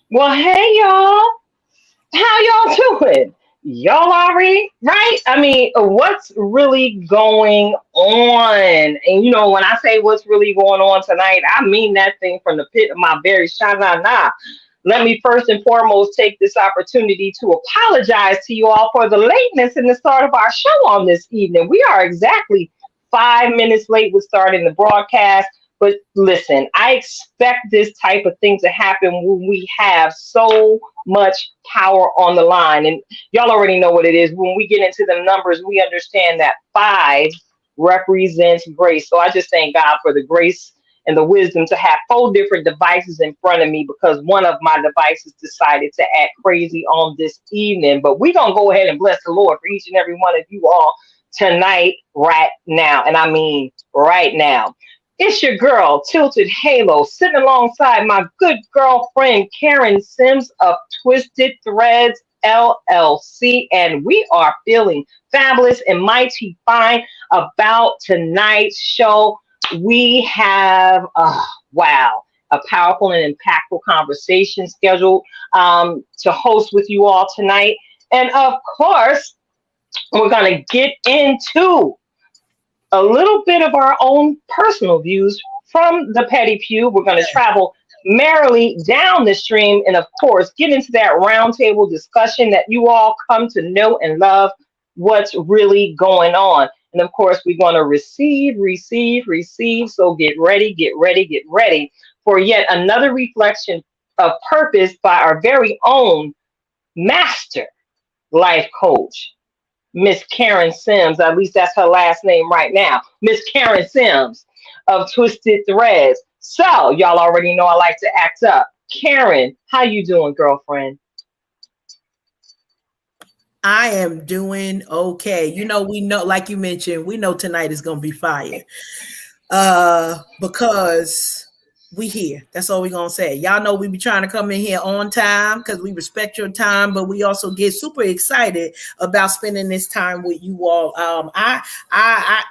Well, hey y'all. How y'all doing? Y'all already right? I mean, what's really going on? And when I say what's really going on tonight, I mean that thing from the pit of my very shana. Let me first and foremost take this opportunity to apologize to you all for the lateness in the start of our show on this evening. We are exactly 5 minutes late with starting the broadcast. But listen, I expect this type of thing to happen when we have so much power on the line. And y'all already know what it is. When we get into the numbers, we understand that five represents grace. So I just thank God for the grace and the wisdom to have four different devices in front of me because one of my devices decided to act crazy on this evening. But we're going to go ahead and bless the Lord for each and every one of you all tonight, right now. And I mean right now. It's your girl, Tilted Halo, sitting alongside my good girlfriend, Karen Sims of Twisted Threads LLC. And we are feeling fabulous and mighty fine about tonight's show. We have, wow, a powerful and impactful conversation scheduled to host with you all tonight. And of course, we're going to get into a little bit of our own personal views from the Petty Pew. We're going to travel merrily down the stream and, of course, get into that roundtable discussion that you all come to know and love what's really going on. And, of course, we're going to receive. So get ready for yet another reflection of purpose by our very own master life coach, Miss Karen Sims. At least that's her last name right now. Miss Karen Sims of Twisted Threads. So y'all already know I like to act up. Karen, how you doing, girlfriend? I am doing okay. We know, like you mentioned, we know tonight is gonna be fire. Because we here. That's all we're gonna say. Y'all know we be trying to come in here on time because we respect your time, but we also get super excited about spending this time with you all. I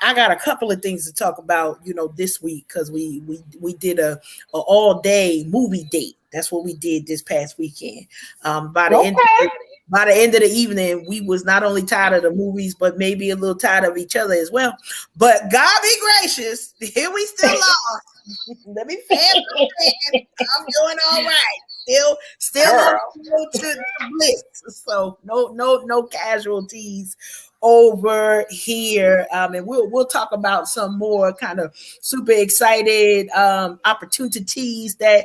got a couple of things to talk about, this week because we did a all day movie date. That's what we did this past weekend. By the end of the evening, we was not only tired of the movies, but maybe a little tired of each other as well. But God be gracious, here we still are. Let me fan. I'm doing all right. Still on the road to bliss. So no casualties over here. And we'll talk about some more kind of super excited opportunities that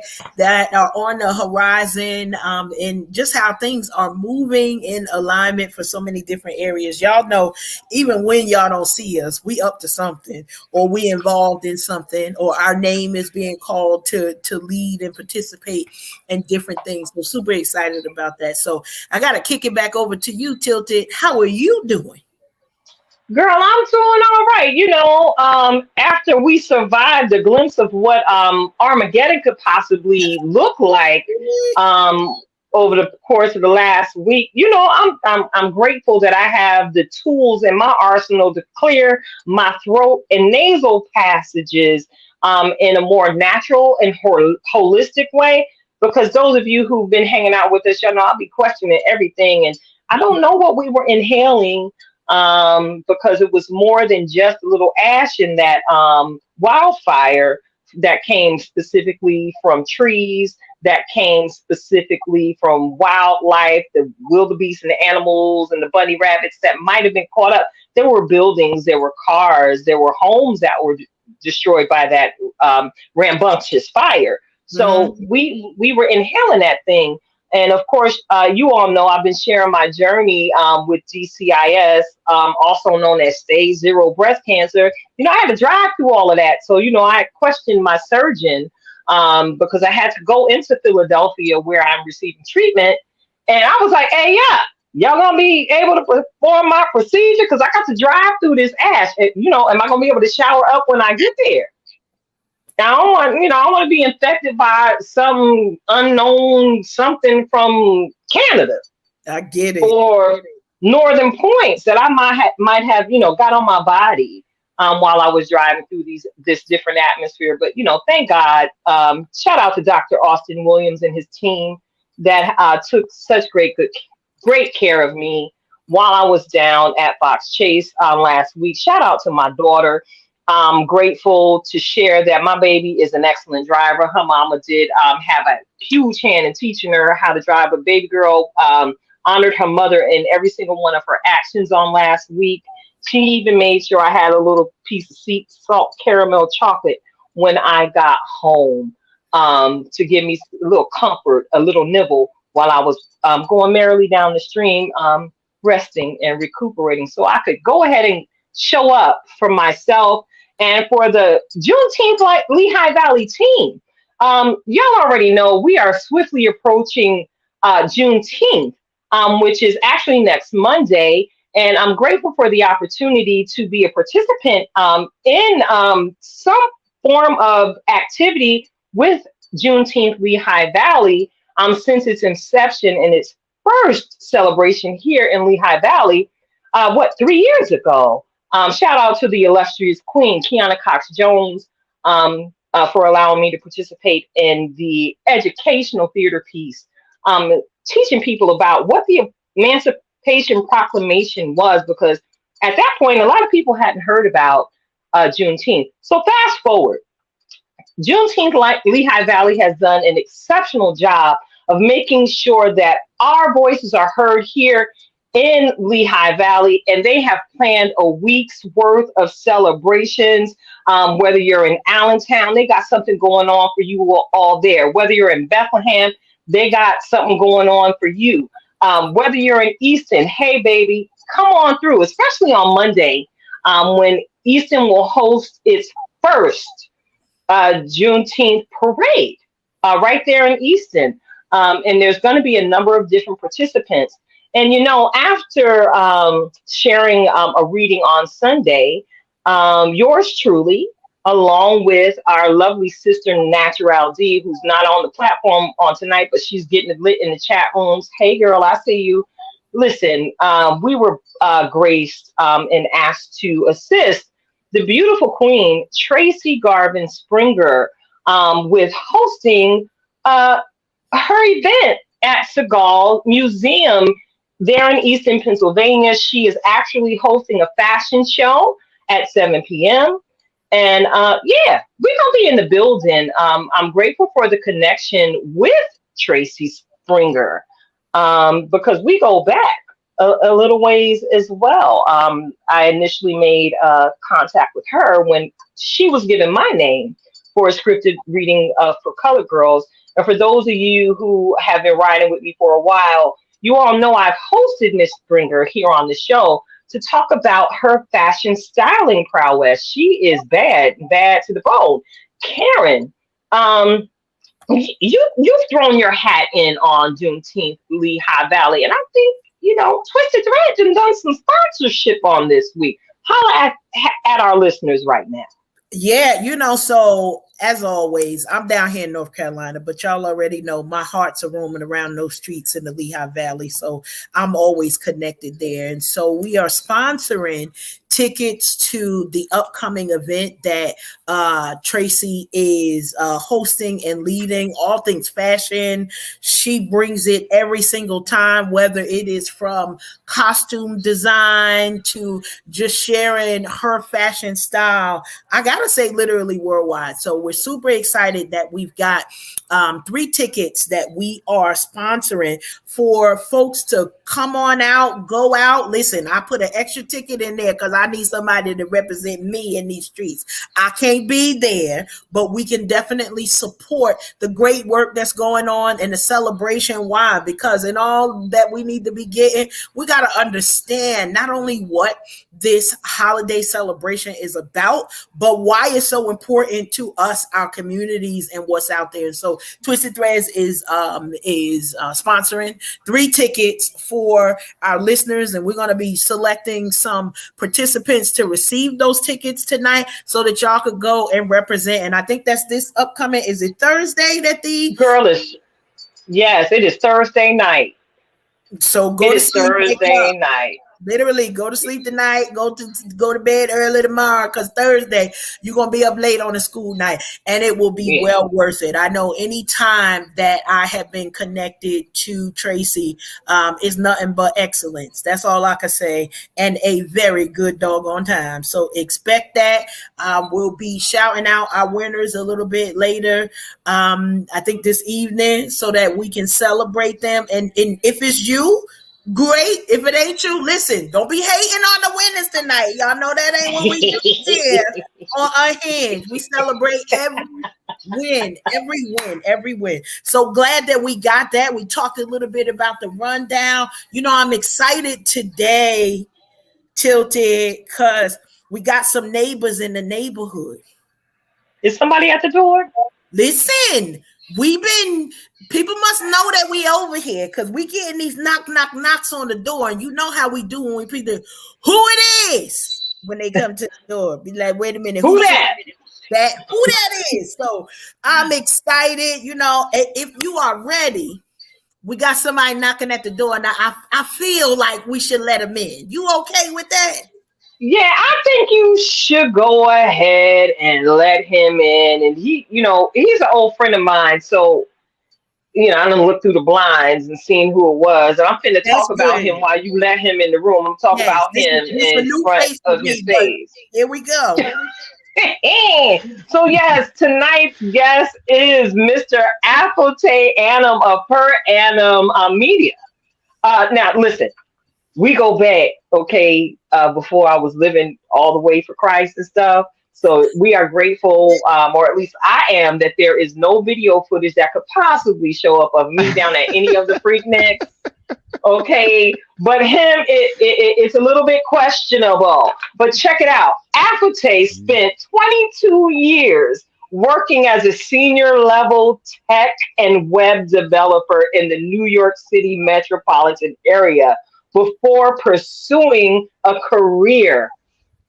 are on the horizon, and just how things are moving in alignment for so many different areas. Y'all know, even when y'all don't see us, we up to something, or we involved in something, or our name is being called to lead and participate in different things. We're super excited about that. So I got to kick it back over to you, Tilted. How are you doing? Girl, I'm doing all right. After we survived the glimpse of what Armageddon could possibly look like um, over the course of the last week, I'm grateful that I have the tools in my arsenal to clear my throat and nasal passages in a more natural and holistic way. Because those of you who've been hanging out with us, y'all know I'll be questioning everything, and I don't know what we were inhaling because it was more than just a little ash in that wildfire that came specifically from trees, that came specifically from wildlife, the wildebeest and the animals and the bunny rabbits that might have been caught up. There were buildings, there were cars, there were homes that were destroyed by that rambunctious fire. So we were inhaling that thing. And of course, you all know I've been sharing my journey with DCIS, also known as stage 0 breast cancer. I had to drive through all of that. So, I questioned my surgeon because I had to go into Philadelphia where I'm receiving treatment. And I was like, hey, yeah, y'all going to be able to perform my procedure? Because I got to drive through this ash. Am I going to be able to shower up when I get there? I don't want to be infected by some unknown something from Canada. I get it. Or northern points that I might have got on my body while I was driving through this different atmosphere. But thank God. Shout out to Dr. Austin Williams and his team. that took such great care of me while I was down at Fox Chase last week. Shout out to my daughter. I'm grateful to share that my baby is an excellent driver. Her mama did have a huge hand in teaching her how to drive. But baby girl honored her mother in every single one of her actions on last week. She even made sure I had a little piece of sea salt caramel chocolate when I got home, to give me a little comfort, a little nibble while I was going merrily down the stream, resting and recuperating, so I could go ahead and show up for myself and for the Juneteenth Lehigh Valley team. Y'all already know we are swiftly approaching Juneteenth, which is actually next Monday. And I'm grateful for the opportunity to be a participant in some form of activity with Juneteenth Lehigh Valley since its inception and its first celebration here in Lehigh Valley, 3 years ago. Shout out to the illustrious Queen, Kiana Cox Jones, for allowing me to participate in the educational theater piece, teaching people about what the Emancipation Proclamation was, because at that point, a lot of people hadn't heard about Juneteenth. So fast forward. Juneteenth Lehigh Valley has done an exceptional job of making sure that our voices are heard here in Lehigh Valley, and they have planned a week's worth of celebrations. Whether you're in Allentown, they got something going on for you all there. Whether you're in Bethlehem, they got something going on for you. Whether you're in Easton, hey baby, come on through, especially on Monday, when Easton will host its first Juneteenth parade right there in Easton. And there's going to be a number of different participants. And, after sharing a reading on Sunday, yours truly, along with our lovely sister Natural D, who's not on the platform on tonight, but she's getting it lit in the chat rooms. Hey, girl, I see you. Listen, we were graced and asked to assist the beautiful Queen Tracy Garvin Springer with hosting her event at Seagal Museum there in Easton, Pennsylvania. She is actually hosting a fashion show at 7 p.m. And yeah, we're going to be in the building. I'm grateful for the connection with Tracy Springer because we go back a little ways as well. I initially made contact with her when she was given my name for a scripted reading for Colored Girls. And for those of you who have been riding with me for a while, you all know I've hosted Miss Springer here on the show to talk about her fashion styling prowess. She is bad to the bone. Karen, you've thrown your hat in on Juneteenth Lehigh Valley, and I think Twisted Thread and done some sponsorship on this week. Holla at our listeners right now. Yeah, so as always, I'm down here in North Carolina, but y'all already know my hearts are roaming around those streets in the Lehigh Valley. So I'm always connected there. And so we are sponsoring tickets to the upcoming event that Tracy is hosting and leading, all things fashion. She brings it every single time, whether it is from costume design to just sharing her fashion style. I gotta say, literally worldwide. So we're super excited that we've got 3 tickets that we are sponsoring for folks to come on out, go out. Listen, I put an extra ticket in there because I need somebody to represent me in these streets. I can't be there, but we can definitely support the great work that's going on and the celebration. Why? Because in all that we need to be getting, we got to understand not only what this holiday celebration is about, but why it's so important to us, our communities, and what's out there. So Twisted Threads is sponsoring 3 tickets for our listeners, and we're going to be selecting some participants to receive those tickets tonight so that y'all could go and represent. And I think that's this upcoming, is it Thursday that the girl is? Yes, it is Thursday night. So go it to is Thursday night. Literally, go to sleep tonight. Go to bed early tomorrow because Thursday you're gonna be up late on a school night, and it will be Yeah. well worth it. I know any time that I have been connected to Tracy is nothing but excellence. That's all I can say, and a very good doggone time. So expect that. We'll be shouting out our winners a little bit later. I think this evening, so that we can celebrate them. And if it's you, great. If it ain't you, listen, don't be hating on the winners tonight. Y'all know that ain't what we do here on Unhinged. We celebrate every win. So glad that we got that. We talked a little bit about the rundown. I'm excited today, Tilted, because we got some neighbors in the neighborhood. Is somebody at the door? Listen, we've been people must know that we over here because we getting these knocks on the door, and you know how we do when we people who it is when they come to the door. Be like, wait a minute, Who that? who that is? So I'm excited. If you are ready, we got somebody knocking at the door. Now I feel like we should let them in. You okay with that? Yeah, I think you should go ahead and let him in. And he's an old friend of mine. So, I done looked through the blinds and seen who it was. And I'm finna That's talk about him good. while you let him in the room. I'm talk Yes, about him this a in new front face for of his me, but face. here we go. So yes, tonight's guest is Mr. Afotey Annum of Per Annum Media. Now listen, we go back, okay, before I was living all the way for Christ and stuff. So we are grateful, or at least I am, that there is no video footage that could possibly show up of me down at any of the Freakniks. Okay, but it's a little bit questionable. But check it out. Afotey spent 22 years working as a senior level tech and web developer in the New York City metropolitan area before pursuing a career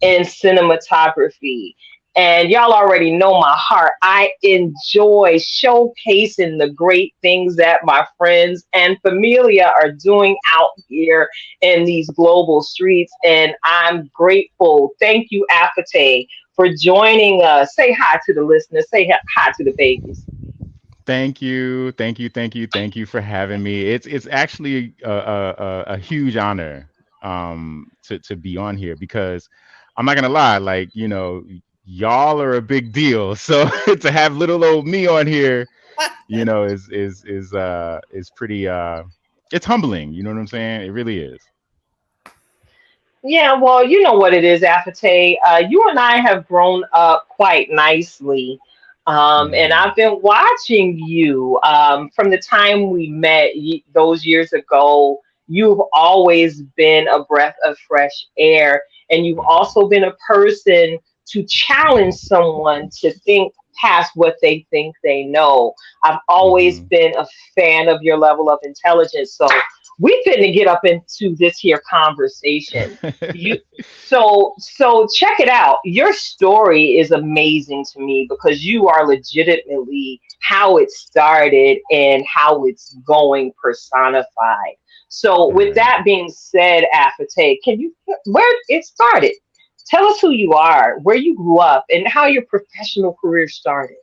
in cinematography. And y'all already know my heart. I enjoy showcasing the great things that my friends and familia are doing out here in these global streets. And I'm grateful. Thank you, Afotey, for joining us. Say hi to the listeners. Say hi to the babies. Thank you, thank you, thank you, thank you for having me. It's actually a huge honor to be on here because I'm not gonna lie, like y'all are a big deal. So to have little old me on here, is pretty it's humbling. You know what I'm saying? It really is. Yeah, well, you know what it is, Afate. You and I have grown up quite nicely. And Hmm. I've been watching you from the time we met those years ago. You've always been a breath of fresh air, and you've Hmm. also been a person to challenge someone to think past what they think they know. I've always Hmm. been a fan of your level of intelligence. So we finna get up into this here conversation. You so check it out. Your story is amazing to me because you are legitimately how it started and how it's going personified. So with Right. that being said, Afate, can you where it started? Tell us who you are, where you grew up, and how your professional career started.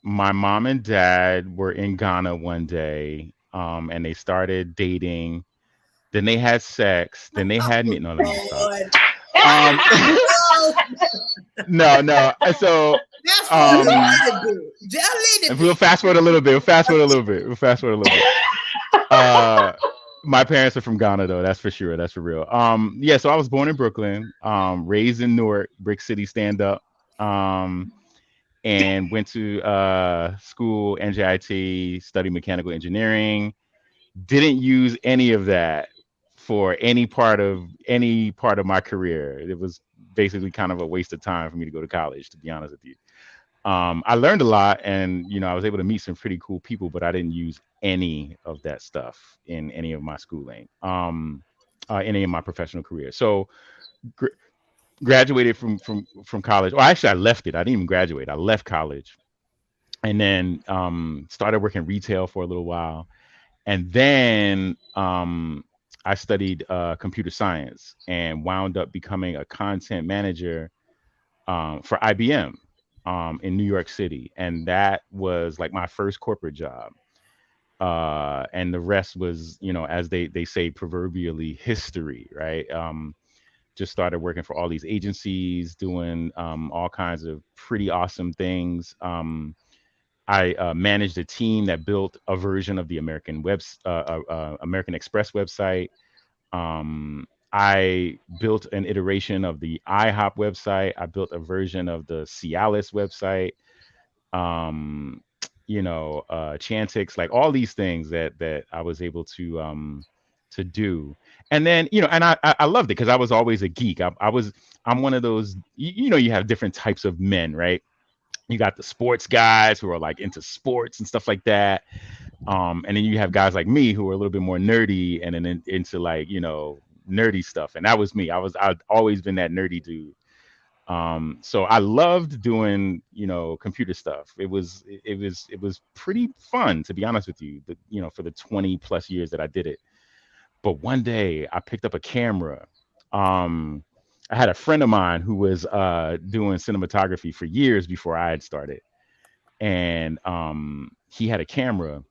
My mom and dad were in Ghana one day, and they started dating. Then they had sex. Then they had me. No, let me stop. Lord. Um, Oh, no, no. that's for Um, Lily to do. Jelly to and do. we'll fast forward a little bit. We'll fast forward a little bit. We'll fast forward a little bit. Uh, my parents are from Ghana, though. That's for sure. That's for real. Yeah. So I was born in Brooklyn, raised in Newark, Brick City, stand up. Um, and went to school, NJIT, studied mechanical engineering. Didn't use any of that for any part of my career. It was basically kind of a waste of time for me to go to college, to be honest with you. I learned a lot, and I was able to meet some pretty cool people, but I didn't use any of that stuff in any of my schooling, any of my professional career. So gr- graduated from college. Or actually, I left it. I didn't even graduate. I left college and then started working retail for a little while. And then I studied computer science and wound up becoming a content manager for IBM in New York City, and that was like my first corporate job. And the rest was, as they say proverbially, history, right? Just started working for all these agencies, doing all kinds of pretty awesome things. I managed a team that built a version of the American Express website. I built an iteration of the IHOP website. I built a version of the Cialis website. Um, Chantix, like all these things that I was able to do. And then, and I loved it because I was always a geek. I'm one of those, you have different types of men, right? You got the sports guys who are like into sports and stuff like that. And then you have guys like me who are a little bit more nerdy and then into like, nerdy stuff. And that was me. I'd always been that nerdy dude. So I loved doing, computer stuff. It was pretty fun, to be honest with you, for the 20 plus years that I did it. But one day I picked up a camera. Um, I had a friend of mine who was doing cinematography for years before I had started, and he had a camera.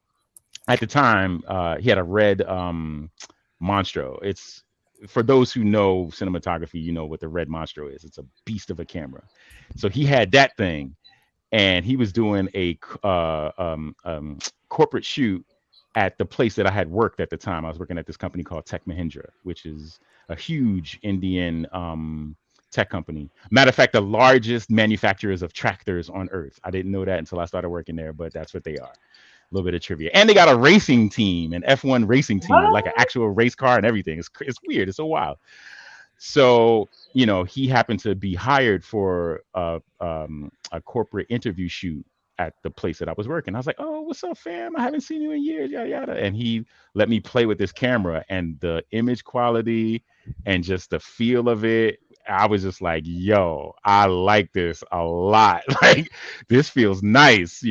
At the time, he had a red Monstro. It's for those who know cinematography, you know what the red Monstro is. It's a beast of a camera. So he had that thing, and he was doing a corporate shoot at the place that I had worked at the time. I was working at this company called Tech Mahindra, which is a huge Indian tech company. Matter of fact, the largest manufacturers of tractors on earth. I didn't know that until I started working there, but that's what they are. A little bit of trivia. And they got a racing team, an F1 racing team with like an What? actual race car and everything. It's weird. It's so wild. So, he happened to be hired for a corporate interview shoot at the place that I was working. I was like, "Oh, what's up, fam? I haven't seen you in years, yada yada." And he let me play with this camera, and the image quality and just the feel of it. I was just like, "Yo, I like this a lot. Like, this feels nice."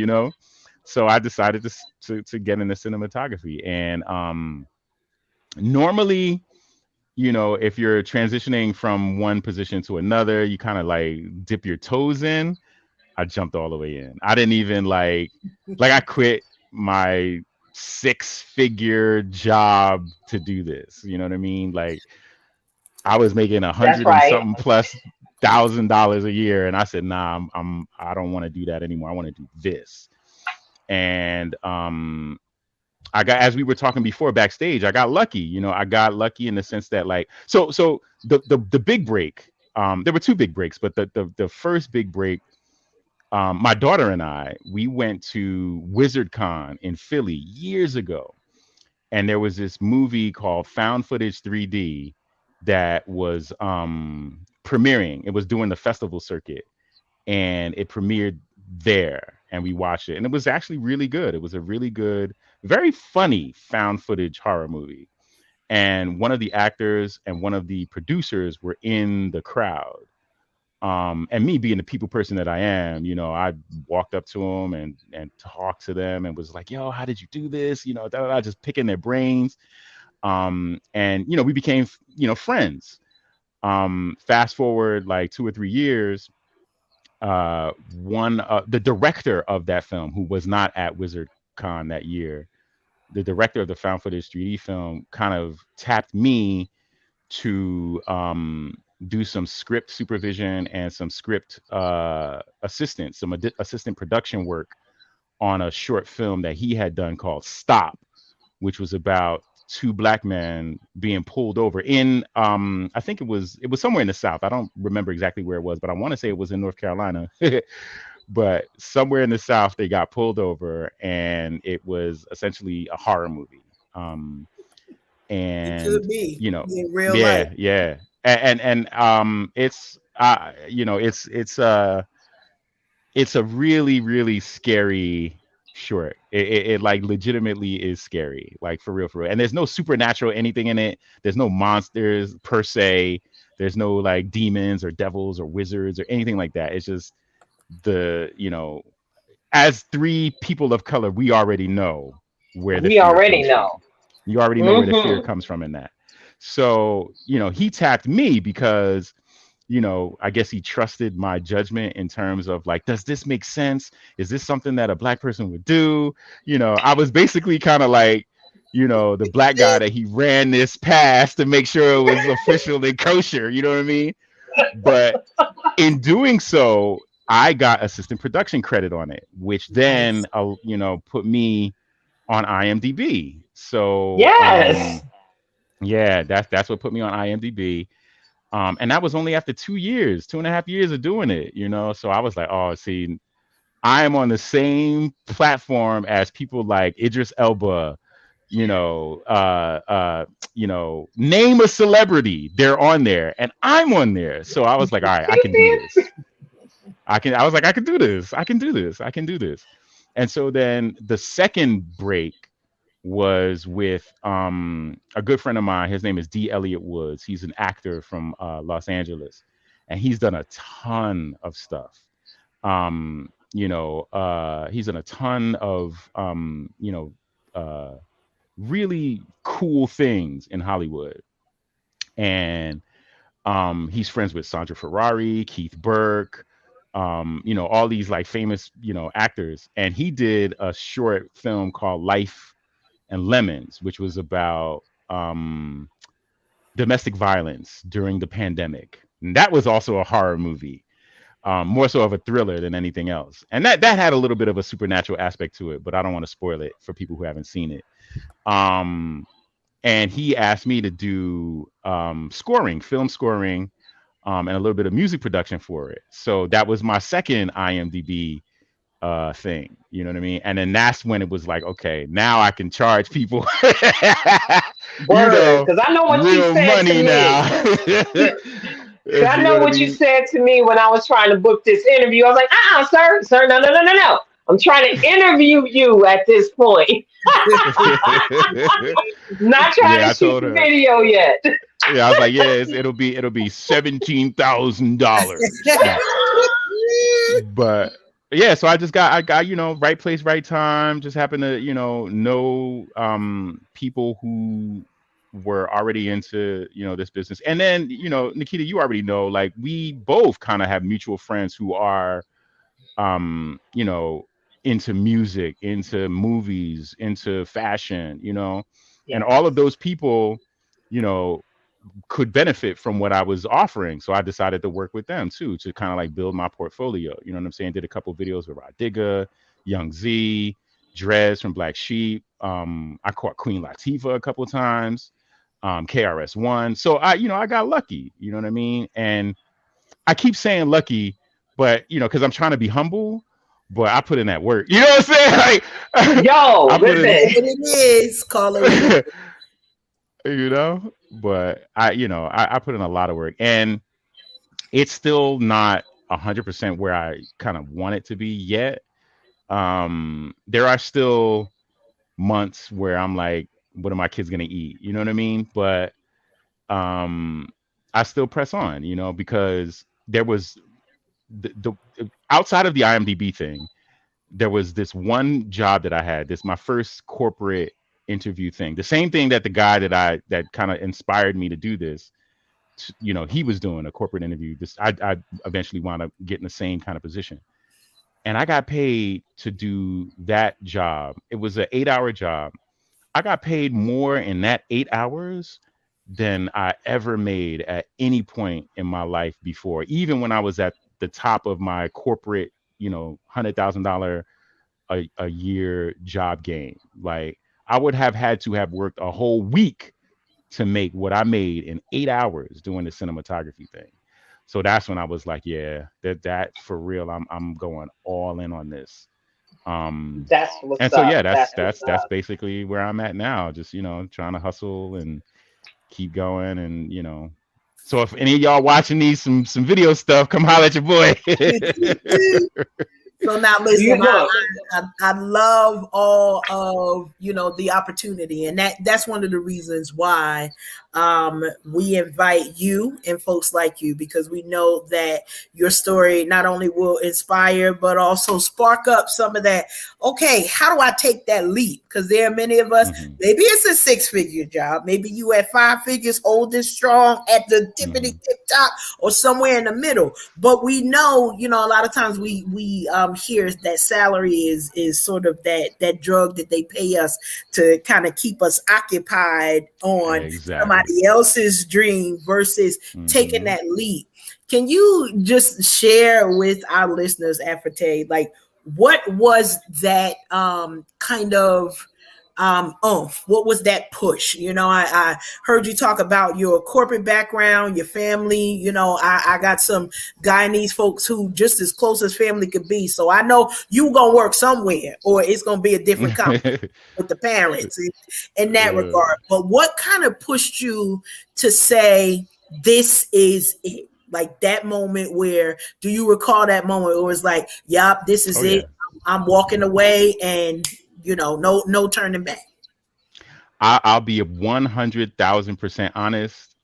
So I decided to get into cinematography, and normally, if you're transitioning from one position to another, you kind of like dip your toes in. I jumped all the way in. I didn't even like I quit my six-figure job to do this. You know what I mean? Like I was making a That's hundred and right. something plus $1,000 a year, and I said, "Nah, I don't want to do that anymore. I want to do this." And I got, as we were talking before backstage, I got lucky. I got lucky in the sense that like so the big break. There were two big breaks, but the first big break, my daughter and I, we went to WizardCon in Philly years ago, and there was this movie called Found Footage 3D that was premiering. It was doing the festival circuit, and it premiered there, and we watched it, and it was actually really good. It was a really good, very funny found footage horror movie. And one of the actors and one of the producers were in the crowd. And me being the people person that I am, I walked up to them and talked to them and was like, "Yo, how did you do this?" Da, da, da, just picking their brains. And we became friends. Fast forward like 2 or 3 years, the director of that film, who was not at WizardCon that year, the director of the found footage 3D film kind of tapped me to do some script supervision and some script assistant, some assistant production work on a short film that he had done called Stop, which was about two black men being pulled over in I think it was somewhere in the South. I don't remember exactly where it was, but I want to say it was in North Carolina. But somewhere in the South they got pulled over, and it was essentially a horror movie. It And could be you know in real life. yeah. And it's a really, really scary short. It like legitimately is scary, like for real, for real. And there's no supernatural anything in it. There's no monsters per se. There's no like demons or devils or wizards or anything like that. It's just as three people of color, we already know. where the We fear already comes know. from. You already know where the fear Mm-hmm. comes from in that. So, he tapped me because, I guess he trusted my judgment in terms of like, does this make sense? Is this something that a black person would do? I was basically kind of like, the black guy that he ran this past to make sure it was official and kosher. You know what I mean? But in doing so, I got assistant production credit on it, which then, Nice. put me on IMDb. So, Yes. yeah, that's what put me on IMDb. And that was only after 2 years, 2.5 years of doing it. So I was like, oh, see, I am on the same platform as people like Idris Elba. Name a celebrity, they're on there, and I'm on there. So I was like, all right, I can do this. I was like, I can do this. I can do this. I can do this. And so then the second break was with a good friend of mine. His name is D. Elliott Woods. He's an actor from Los Angeles, and he's done a ton of stuff. He's done a ton of really cool things in Hollywood, and he's friends with Sandra Ferrari, Keith Burke, all these like famous, actors. And he did a short film called Life and Lemons, which was about domestic violence during the pandemic. And that was also a horror movie, more so of a thriller than anything else. And that had a little bit of a supernatural aspect to it, but I don't want to spoil it for people who haven't seen it. And he asked me to do scoring, film scoring, and a little bit of music production for it. So that was my second IMDb thing. You know what I mean? And then that's when it was like, okay, now I can charge people, Word. Because I know what you real said to money now. me. If I you know know what I what you mean? said to me when I was trying to book this interview. I was like, sir, no, no, no, no, no. I'm trying to interview you at this point. Not trying Yeah, I to shoot told the her. video yet. Yeah, I was like, yeah, it'll be $17,000. No, but yeah, so I got right place, right time. Just happened to know people who were already into this business, and then Nikita, you already know, like, we both kind of have mutual friends who are um you know into music, into movies, into fashion, and all of Yes. those people you know could benefit from what I was offering. So I decided to work with them too, to kind of like build my portfolio. You know what I'm saying? Did a couple videos with Rod Digger, Young Z, Drez from Black Sheep. I caught Queen Latifah a couple times, KRS-One. So I got lucky. You know what I mean? And I keep saying lucky, but because I'm trying to be humble, but I put in that work. You know what I'm saying? Like, Yo, I put Call in, listen. it what it is. Call it what it is. but I put in a lot of work, and it's still not 100% where I kind of want it to be yet. There are still months where I'm like, what are my kids gonna eat? You know what I mean? But um, I still press on, because there was the outside of the IMDb thing, there was this one job that I had. This my first corporate interview thing. The same thing that the guy that kind of inspired me to do this, he was doing a corporate interview. I eventually wound up getting the same kind of position, and I got paid to do that job. It was an 8-hour job. I got paid more in that 8 hours than I ever made at any point in my life before, even when I was at the top of my corporate, $100,000 a year job game. Like, I would have had to have worked a whole week to make what I made in 8 hours doing the cinematography thing. So that's when I was like, yeah, that for real, I'm going all in on this. That's what's And so up. yeah, That's that's what's that's that's up. basically where I'm at now. Just trying to hustle and keep going, and So if any of y'all watching these some video stuff, come holler at your boy. So now You listen, look. I love all of the opportunity, and that's one of the reasons why we invite you and folks like you because we know that your story not only will inspire but also spark up some of that. Okay, how do I take that leap? Because there are many of us, Mm-hmm. maybe it's a six-figure job, maybe you at five figures, old and strong at the tippity Mm-hmm. tip top or somewhere in the middle. But we know, a lot of times we hear that salary is sort of that drug that they pay us to kind of keep us occupied on Exactly. somebody else's dream versus taking Mm-hmm. that leap. Can you just share with our listeners, Afotey, like what was that kind of what was that push? I heard you talk about your corporate background, your family. I got some Guyanese folks who just as close as family could be. So I know you gonna work somewhere or it's gonna be a different company with the parents in that regard. But what kind of pushed you to say this is it? Like that moment where, do you recall that moment where it was like, yup, this Oh is it. yeah. I'm walking away and no turning back. I'll be 100,000% honest.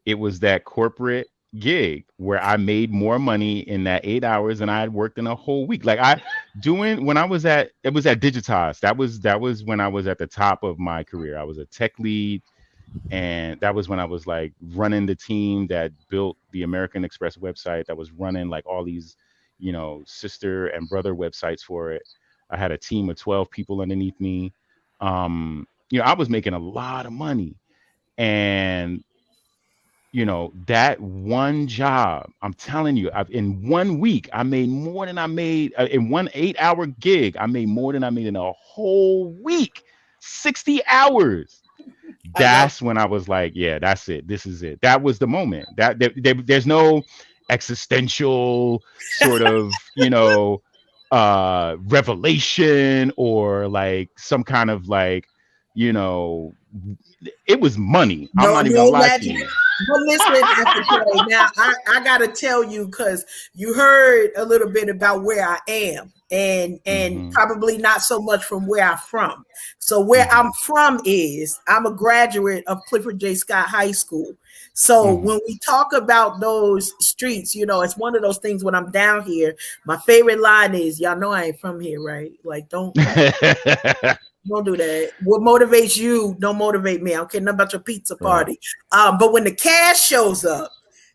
It was that corporate gig where I made more money in that 8 hours than I had worked in a whole week. Like I doing when I was at it was at Digitas. That was when I was at the top of my career. I was a tech lead, and that was when I was like running the team that built the American Express website, that was running like all these, sister and brother websites for it. I had a team of 12 people underneath me. I was making a lot of money. And that one job, I'm telling you, in 1 week I made more than I made in one 8 hour gig. I made more than I made in a whole week, 60 hours. I love That's when I was like, yeah, that's it. This is it. That was the moment. There's no existential sort of, revelation or like some kind of like, you know, it was money. I'm no not even gonna no lie to magic. you. But listen, Afotey, now I gotta tell you because you heard a little bit about where I am and Hmm. probably not so much from where I'm from. So where I'm Hmm. from is I'm a graduate of Clifford J. Scott High School. So Hmm. when we talk about those streets, it's one of those things when I'm down here. My favorite line is, "Y'all know I ain't from here, right? Like, don't do that. What motivates you don't motivate me. I don't care nothing about your pizza Right. party. But when the cash shows up,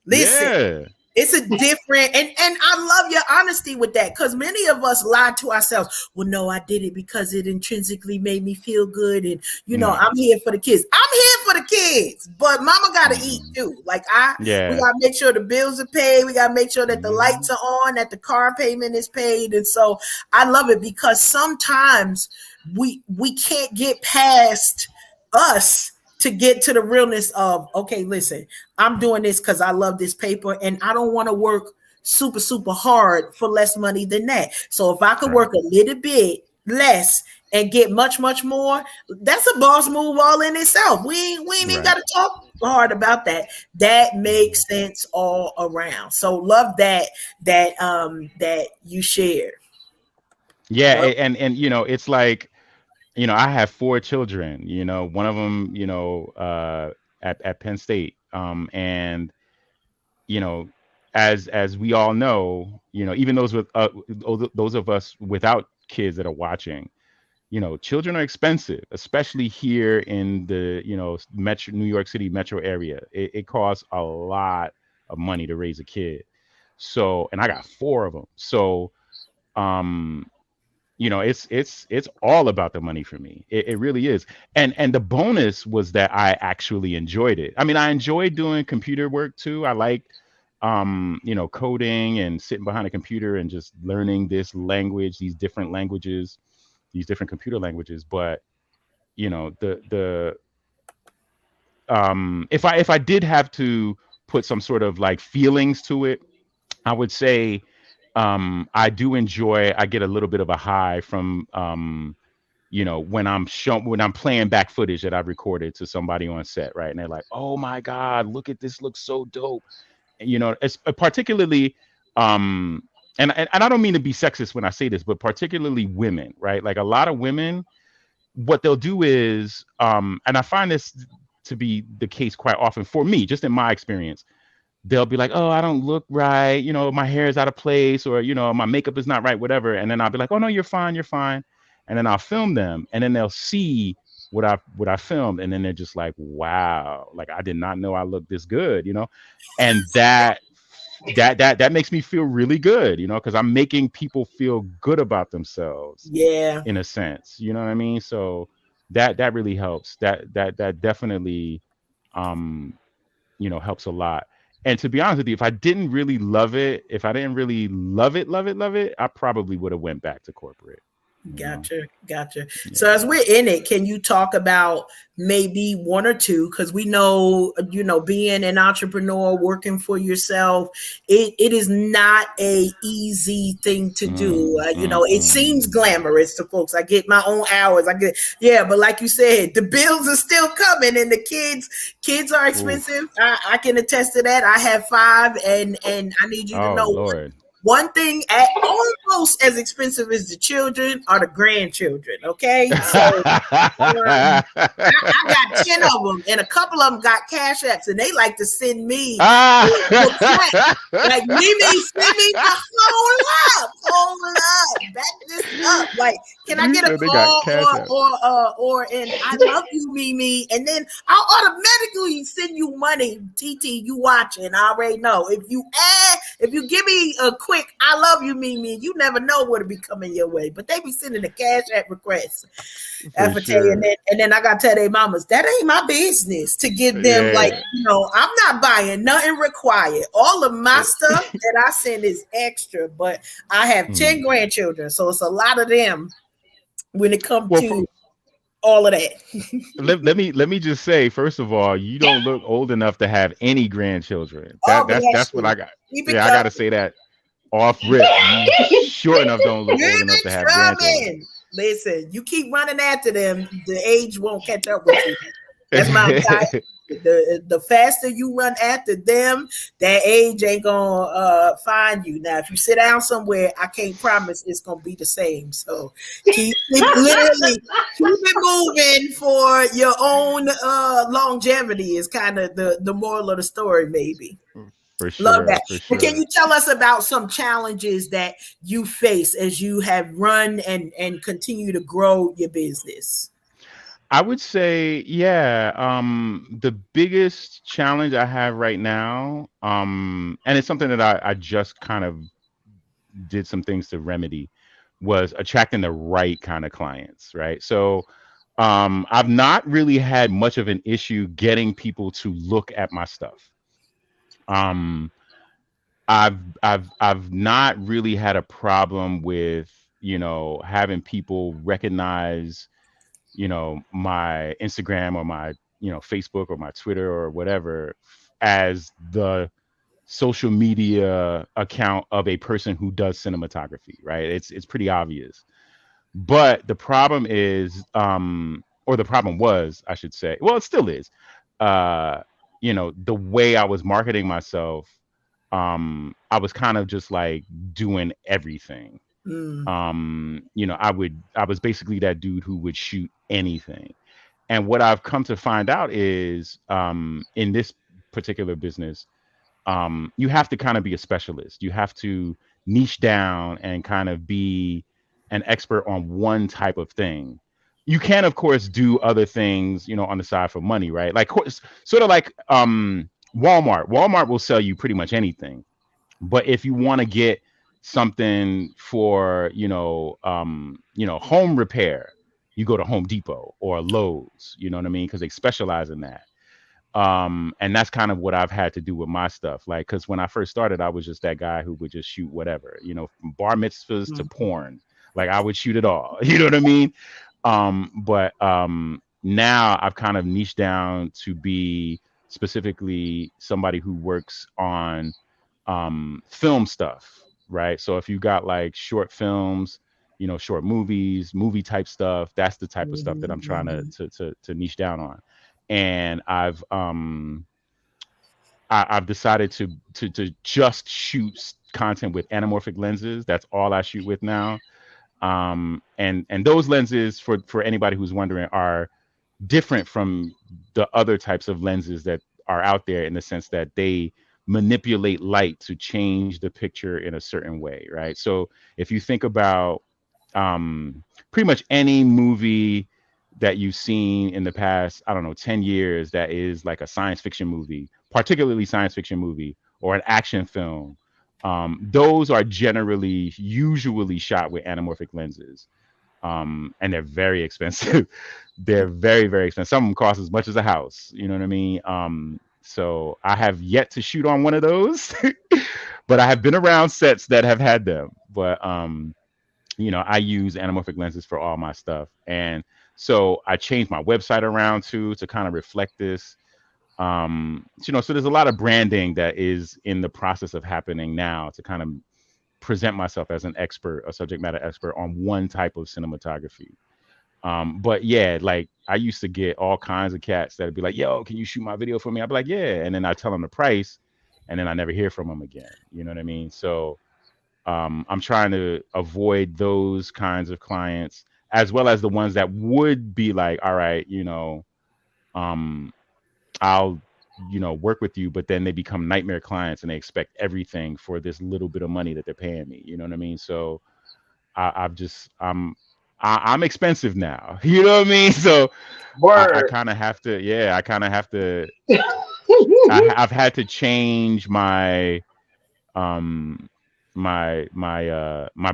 listen, Yeah. it's a different and I love your honesty with that because many of us lie to ourselves. Well, no, I did it because it intrinsically made me feel good, and No. I'm here for the kids. I'm here for the kids, but mama gotta eat Hmm. too. Like we Yeah. gotta make sure the bills are paid. We gotta make sure that the lights Hmm. are on, that the car payment is paid, and so I love it because sometimes we can't get past us to get to the realness of, okay, listen, I'm doing this because I love this paper and I don't want to work super hard for less money than that. So if I could Right. work a little bit less and get much more, that's a boss move all in itself. We ain't even got Right. to talk hard about that. That Hmm. makes sense all around. So love that you shared. Yeah, Love. and it's like, I have four children. One of them, at Penn State. And you know, as we all know, even those of us without kids that are watching, children are expensive, especially here in the metro New York City metro area. It costs a lot of money to raise a kid. So, and I got four of them. So, um, it's all about the money for me. It really is. And the bonus was that I actually enjoyed it. I mean, I enjoyed doing computer work too. I liked coding and sitting behind a computer and just learning this language, these different languages, these different computer languages. But the if I did have to put some sort of like feelings to it, I would say I get a little bit of a high from when I'm playing back footage that I've recorded to somebody on set, right? And they're like, "Oh my God, look at this, looks so dope." And, it's particularly, um, and I don't mean to be sexist when I say this, but particularly women, right? Like a lot of women, what they'll do is, and I find this to be the case quite often for me, just in my experience. They'll be like, "Oh, I don't look right. My hair is out of place, or my makeup is not right, whatever." And then I'll be like, "Oh no, you're fine, you're fine." And then I'll film them, and then they'll see what I filmed, and then they're just like, "Wow, like I did not know I looked this good." And that makes me feel really good, because I'm making people feel good about themselves Yeah. in a sense. You know what I mean? So that really helps. That definitely helps a lot. And to be honest with you, if I didn't really love it, if I didn't really love it, I probably would have went back to corporate. You know? Gotcha. So as Yeah. we're in it, can you talk about maybe one or two? Because we know, being an entrepreneur, working for yourself, it is not a easy thing to do. It seems Mm. glamorous to folks. I get my own hours. Yeah, but like you said, the bills are still coming, and the kids are Oof. expensive. I can attest to that. I have 5, and I need you to Oh know Lord. one thing almost as expensive as the children are the grandchildren. Okay, so I got 10 of them, and a couple of them got cash apps, and they like to send me requests. Like, Mimi, send me the hold up, back this up. Like, can I You get a said they got call cash apps. or and I love you, Mimi, and then I'll automatically send you money. TT, you watching? I already know. If you give me a quick "I love you, Mimi," you never know what'll be coming your way. But they be sending the cash app requests. For Afotey, sure. and then I gotta tell their mamas that ain't my business to give them, like, Yeah. I'm not buying nothing required. All of my Yeah. stuff that I send is extra, but I have 10 Mm. grandchildren, so it's a lot of them when it comes Well, to all of that. let me just say, first of all, you don't look old enough to have any grandchildren. Oh, bless That's what you. I got. Keep it Yeah, I got to coming. say that off rip. You sure enough don't look old Keep enough to it have grandchildren. coming. Listen, you keep running after them, the age won't catch up with you. That's my entire. The faster you run after them, that age ain't gonna find you. Now, if you sit down somewhere, I can't promise it's gonna be the same. So literally keep it moving for your own longevity is kind of the moral of the story, maybe. For Love sure, that. for But can sure. you tell us about some challenges that you face as you have run and continue to grow your business? I would say, yeah, the biggest challenge I have right now, and it's something that I just kind of did some things to remedy, was attracting the right kind of clients, right? So, I've not really had much of an issue getting people to look at my stuff. Um, I've not really had a problem with, having people recognize, my Instagram or my, Facebook or my Twitter or whatever as the social media account of a person who does cinematography, right? It's pretty obvious. But the problem is, or the problem was, I should say, well, it still is, uh, the way I was marketing myself, I was kind of just like doing everything. Mm, I was basically that dude who would shoot anything. And what I've come to find out is, in this particular business, you have to kind of be a specialist. You have to niche down and kind of be an expert on one type of thing. You can, of course, do other things, on the side for money, right? Like, sort of like Walmart. Walmart will sell you pretty much anything. But if you want to get something for, home repair, you go to Home Depot or Lowe's. You know what I mean? Because they specialize in that. And that's kind of what I've had to do with my stuff, like, because when I first started, I was just that guy who would just shoot whatever, from bar mitzvahs to mm, porn. Like, I would shoot it all. You know what I mean? But now I've kind of niched down to be specifically somebody who works on film stuff, right? So if you got like short films, short movies, movie type stuff, that's the type of stuff that I'm trying to mhm, to niche down on. And I've decided to just shoot content with anamorphic lenses. That's all I shoot with now. And those lenses, for anybody who's wondering, are different from the other types of lenses that are out there, in the sense that they manipulate light to change the picture in a certain way, right? So if you think about pretty much any movie that you've seen in the past, I don't know, 10 years, that is like a science fiction movie, particularly science fiction movie, or an action film, those are generally usually shot with anamorphic lenses. And they're very expensive. They're very, very expensive. Some of them cost as much as a house. You know what I mean? So I have yet to shoot on one of those, but I have been around sets that have had them. But I use anamorphic lenses for all my stuff, and so I changed my website around too to kind of reflect this. So there's a lot of branding that is in the process of happening now to kind of present myself as an expert, a subject matter expert on one type of cinematography. But yeah, like I used to get all kinds of cats that'd be like, "Yo, can you shoot my video for me?" I'd be like, "Yeah," and then I tell them the price, and then I never hear from them again. You know what I mean? So I'm trying to avoid those kinds of clients, as well as the ones that would be like, "All right, um, I'll." Work with you, but then they become nightmare clients and they expect everything for this little bit of money that they're paying me. You know what I mean? So I've just I'm expensive now. You know what I mean? So I Word. kind of have to, yeah, I kind of have to. I've had to change um my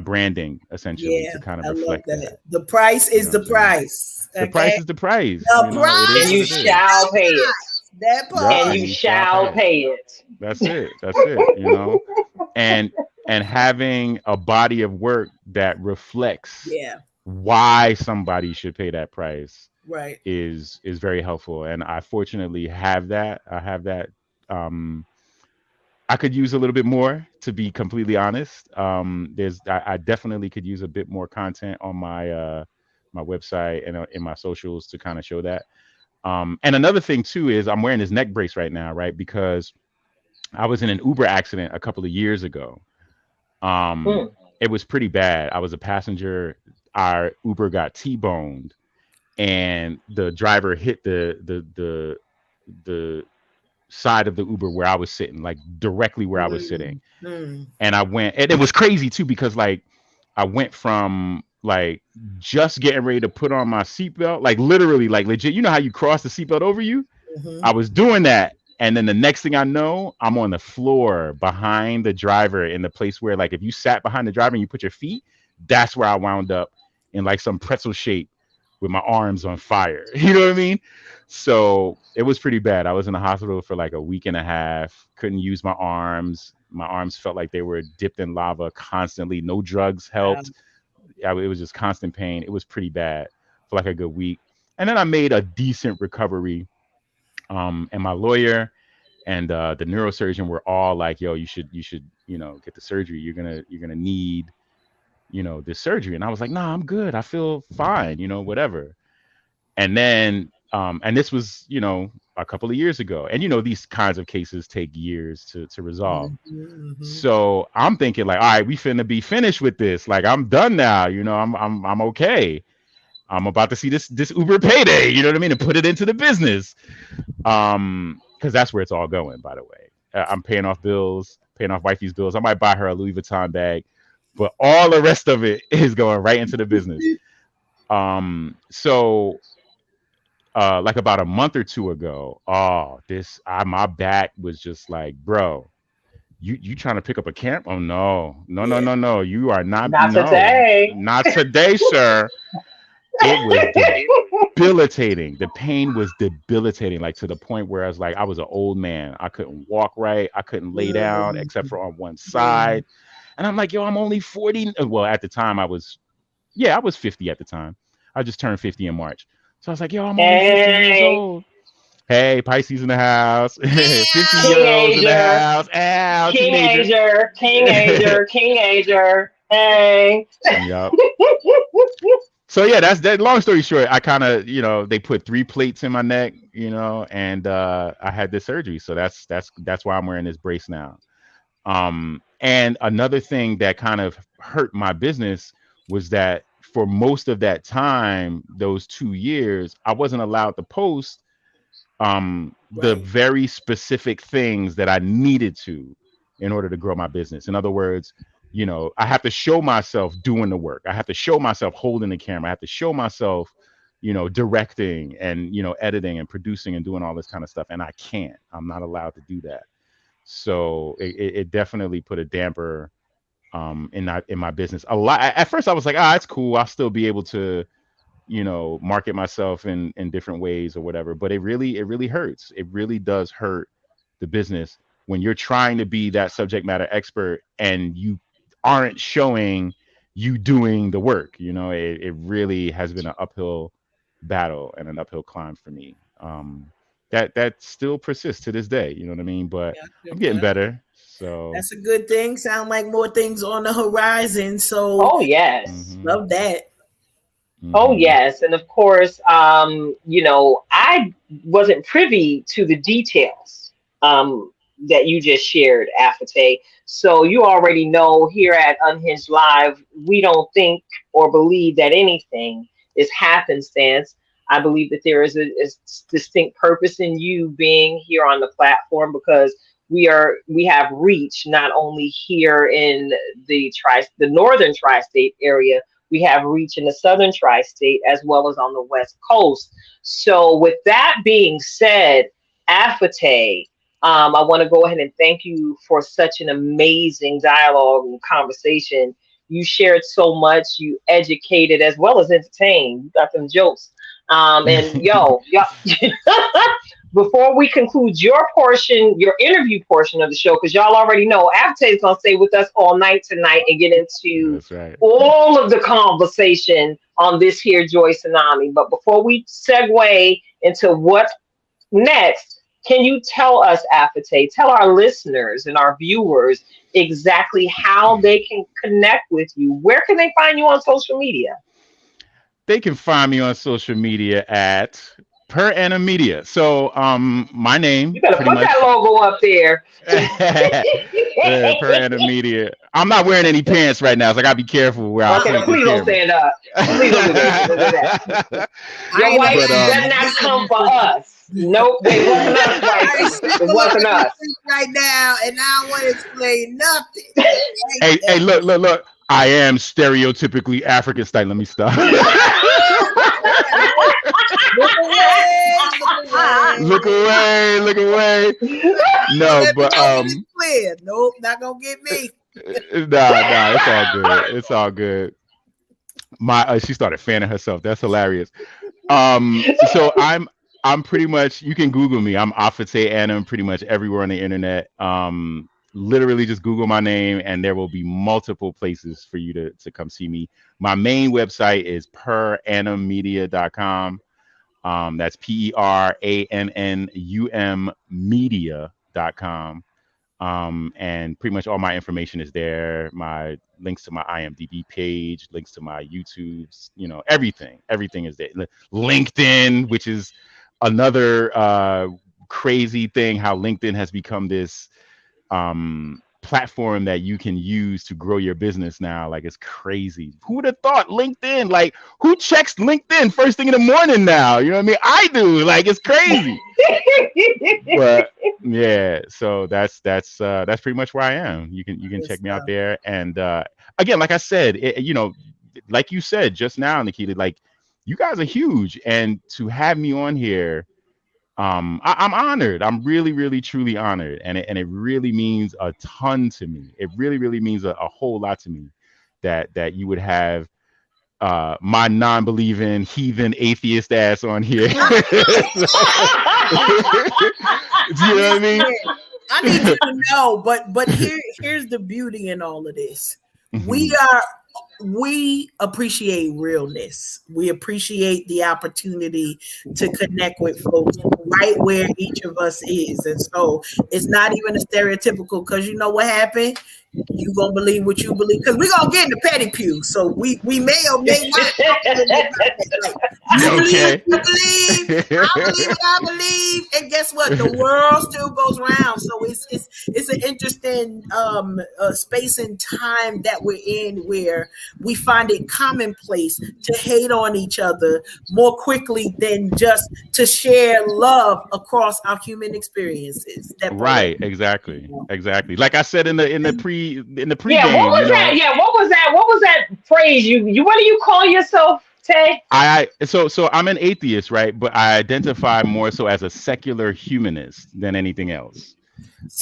branding essentially Yeah, to kind of I love reflect that. that. The price You is know what the I'm saying? price. The price Okay. is the price. The It is And price what you it is is. shall pay it. that Yep, And part. and you you shall pay shall it. pay it. That's it. That's it. And having a body of work that reflects Yeah, why somebody should pay that price right. is very helpful. And I fortunately have that. I have that. Um, I could use a little bit more, to be completely honest. I definitely could use a bit more content on my website and in my socials to kind of show that. And another thing too is I'm wearing this neck brace right now, right? Because I was in an Uber accident a couple of years ago. Um, Mm. it was pretty bad. I was a passenger. Our Uber got T-boned, and the driver hit the side of the Uber where I was sitting, like directly where I was sitting. Mm, mm, And I went, and it was crazy too, because like I went from like just getting ready to put on my seatbelt, like literally, like legit. You know how you cross the seatbelt over you? I mhm. was doing that. And then the next thing I know, I'm on the floor behind the driver, in the place where, like, if you sat behind the driver and you put your feet, that's where I wound up, in like some pretzel shape with my arms on fire. You know what I mean? So it was pretty bad. I was in the hospital for like a week and a half, couldn't use my arms. My arms felt like they were dipped in lava constantly. No drugs helped. It was just constant pain. It was pretty bad for like a good week. And then I made a decent recovery. And my lawyer and the neurosurgeon were all like, "Yo, you should get the surgery. You're gonna need this surgery." And I was like, "Nah, I'm good. I feel fine. Whatever." And then and this was a couple of years ago, and these kinds of cases take years to resolve. Mhm, mhm. So I'm thinking like, all right, we finna be finished with this. Like, I'm done now. I'm okay. I'm about to see this Uber payday. You know what I mean? And put it into the business. Because that's where it's all going. By the way, I'm paying off bills, paying off wifey's bills. I might buy her a Louis Vuitton bag, but all the rest of it is going right into the business. So like about a month or two ago, my back was just like, bro, you trying to pick up a camp? Oh no, no, no, Yeah. no, no. You are not, Not no, today. not today, sir. It was debilitating. The pain was debilitating, like to the point where I was an old man. I couldn't walk right. I couldn't lay down Mm, except for on one mm. side. And I'm like, yo, I'm only 40. Well, at the time I was 50 at the time. I just turned 50 in March. So I was like, yo, I'm only 50 years Hey, old. Hey, Pisces in the house. Yeah. 50-year-olds in the teenager, house. Ow, teenager. teenager, teenager, teenager. Hey. Yep. So yeah, that's that. Long story short, I kind of, they put 3 plates in my neck, and I had this surgery. So that's why I'm wearing this brace now. And another thing that kind of hurt my business was that for most of that time, those 2 years, I wasn't allowed to post the Right. very specific things that I needed to in order to grow my business. In other words, I have to show myself doing the work. I have to show myself holding the camera. I have to show myself, directing and, editing and producing and doing all this kind of stuff. And I can't. I'm not allowed to do that. So it definitely put a damper in my business a lot. At first I was like, it's cool. I'll still be able to, market myself in different ways or whatever. But it really hurts. It really does hurt the business when you're trying to be that subject matter expert and you aren't showing you doing the work. It really has been an uphill battle and an uphill climb for me. That still persists to this day. You know what I mean? But I'm getting better. So That's a good thing. Sound like more things on the horizon. So Oh yes. love that. Oh yes, and of course, I wasn't privy to the details that you just shared, Afotey. So you already know here at Unhinged Live, we don't think or believe that anything is happenstance. I believe that there is a distinct purpose in you being here on the platform because we have reach not only here in the northern tri-state area, we have reach in the southern tri-state as well as on the west coast. So with that being said, Afotey, I want to go ahead and thank you for such an amazing dialogue and conversation. You shared so much, you educated as well as entertained. You got them jokes. And yo, before we conclude your portion, your interview portion of the show, because y'all already know Afotey is going to stay with us all night tonight and get into That's right. all of the conversation on this here Joy Tsunami. But before we segue into what's next, can you tell us, Afotey, tell our listeners and our viewers exactly how they can connect with you? Where can they find you on social media? They can find me on social media at Per Annum Media. So my name You better pretty put much that logo up there. yeah, Per Annum Media. I'm not wearing any pants right now, so I gotta be careful where I Okay, point please the don't stand up. Please don't do that. Don't do that. Your wife does not come for us. Nope, it wasn't us, wife. It wasn't us. Right now, and I don't want to explain nothing. Hey, look. I am stereotypically African style. Let me stop. Look away. No, but clear. Nope, not gonna get me. nah, it's all good. My she started fanning herself. That's hilarious. So I'm pretty much, you can Google me. I'm Afotey Annum pretty much everywhere on the internet. Literally just Google my name and there will be multiple places for you to come see me. My main website is perannummedia.com. That's PERANNUM media.com. And pretty much all my information is there. My links to my IMDb page, links to my YouTube's, everything is there. LinkedIn, which is another crazy thing, how LinkedIn has become this platform that you can use to grow your business now. Like, it's crazy. Who would have thought LinkedIn? Like, who checks LinkedIn first thing in the morning now? You know what I mean? I do. Like, it's crazy. But yeah, so that's pretty much where I am. You can check me out there. And again, like I said, like you said just now, Nikita, like, you guys are huge, and to have me on here, I'm honored. I'm really, really, truly honored, and it really means a ton to me. It really, really means a whole lot to me that you would have my non-believing heathen atheist ass on here. Do you know what I mean? I need you to know, but here's the beauty in all of this. We appreciate realness. We appreciate the opportunity to connect with folks right where each of us is. And so it's not even a stereotypical, because you know what happened? You gonna believe what you believe, because we're gonna get in the petty pew. So we may or may not. Like, I believe, Okay. I believe, I believe, I believe. And guess what? The world still goes round. So it's an interesting space and time that we're in where we find it commonplace to hate on each other more quickly than just to share love across our human experiences. That part. Right, exactly. Exactly. Like I said in the Yeah, what pregame, was that? Yeah, what was that? What was that phrase? What do you call yourself, Tay? so I'm an atheist, right? But I identify more so as a secular humanist than anything else,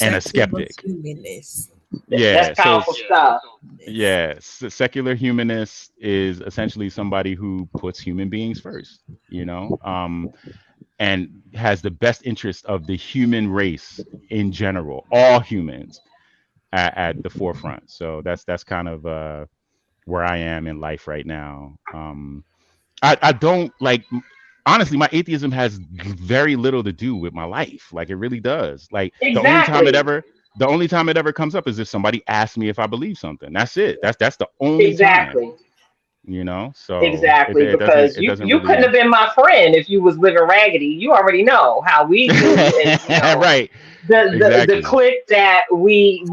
and a Secular skeptic. humanness. That's Yeah. So powerful stuff. yeah, secular humanist is essentially somebody who puts human beings first, and has the best interest of the human race in general, all humans at the forefront. So that's kind of where I am in life right now. I don't like honestly, my atheism has very little to do with my life. Like it really does. Like Exactly. the only time it ever comes up is if somebody asks me if I believe something. That's it. That's the only time. Exactly. So Exactly. Because it doesn't you couldn't really have been my friend if you was living raggedy. You already know how we do, and right. the Exactly. clique that we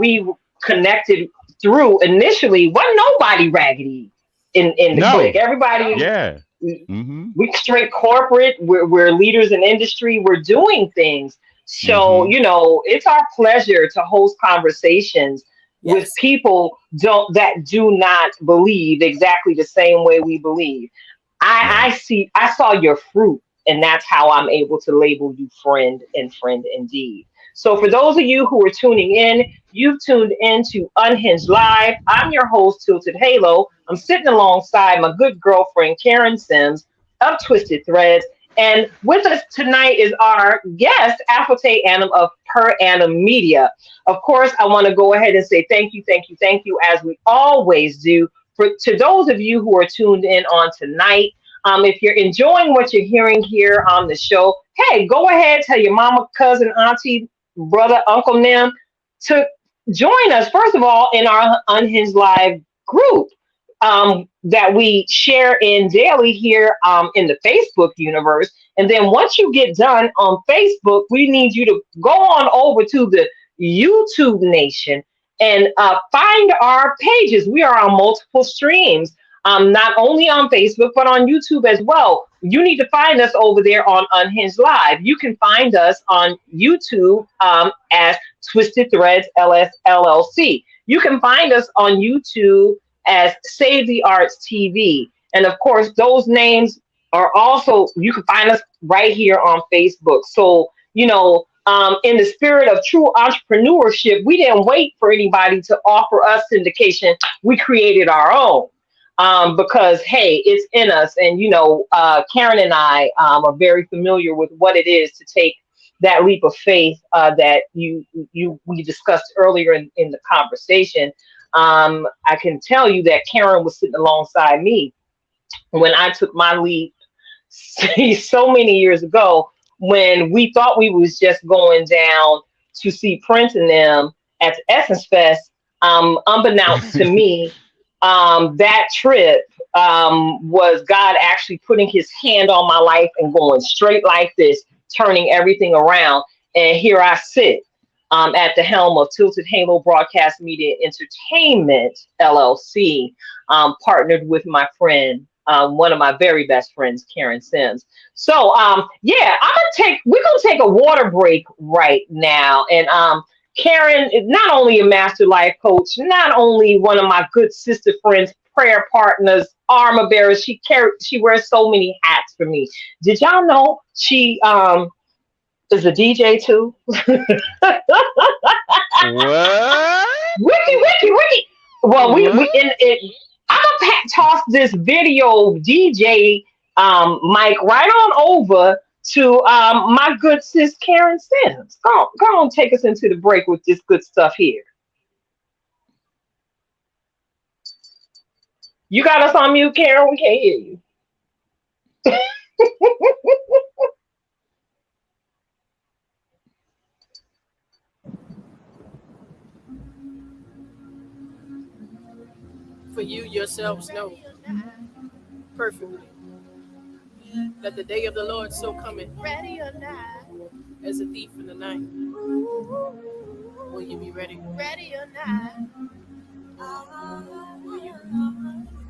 connected through initially wasn't nobody raggedy in the clique. No. Everybody, Yeah. Mhm. we straight corporate. We're leaders in industry. We're doing things. So Mhm. it's our pleasure to host conversations with Yes. people don't that do not believe exactly the same way we believe. Right. I saw your fruit, and that's how I'm able to label you friend and friend indeed. So for those of you who are tuning in, you've tuned in to Unhinged Live. I'm your host, Tilted Halo. I'm sitting alongside my good girlfriend, Karen Sims of Twisted Threads. And with us tonight is our guest, Afotey Annum of Per Annum Media. Of course, I want to go ahead and say thank you, thank you, thank you, as we always do, to those of you who are tuned in on tonight. If you're enjoying what you're hearing here on the show, hey, go ahead, tell your mama, cousin, auntie, brother, uncle, them to join us, first of all, in our Unhinged Live group that we share in daily here in the Facebook universe. And then once you get done on Facebook, we need you to go on over to the YouTube Nation and find our pages. We are on multiple streams, not only on Facebook, but on YouTube as well. You need to find us over there on Unhinged Live. You can find us on YouTube as Twisted Threads LLC. You can find us on YouTube as Save the Arts TV. And of course, those names are also, you can find us right here on Facebook. So, in the spirit of true entrepreneurship, we didn't wait for anybody to offer us syndication. We created our own. Because hey, it's in us, and Karen and I are very familiar with what it is to take that leap of faith that we discussed earlier in the conversation. I can tell you that Karen was sitting alongside me when I took my leap so many years ago, when we thought we was just going down to see Prince and them at the Essence Fest. Unbeknownst to me, that trip was God actually putting his hand on my life and going straight like this, turning everything around. And here I sit at the helm of Tilted Halo Broadcast Media Entertainment, LLC, partnered with my friend, one of my very best friends, Karen Sims. So, yeah, we're gonna take a water break right now, and Karen is not only a master life coach, not only one of my good sister friends, prayer partners, armor bearers. She wears so many hats for me. Did y'all know she is a DJ too? What? Wiki. Well, we What? in it. I'm gonna toss this video DJ mic right on over to my good sis Karen Sims. Go on, take us into the break with this good stuff here. You got us on mute, Karen. We can't hear you. For you yourselves know perfectly Let the day of the Lord so come in. Ready or not, as a thief in the night. Will you be ready? Ready or not, will you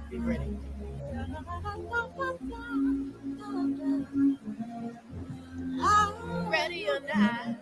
be ready? Ready or not.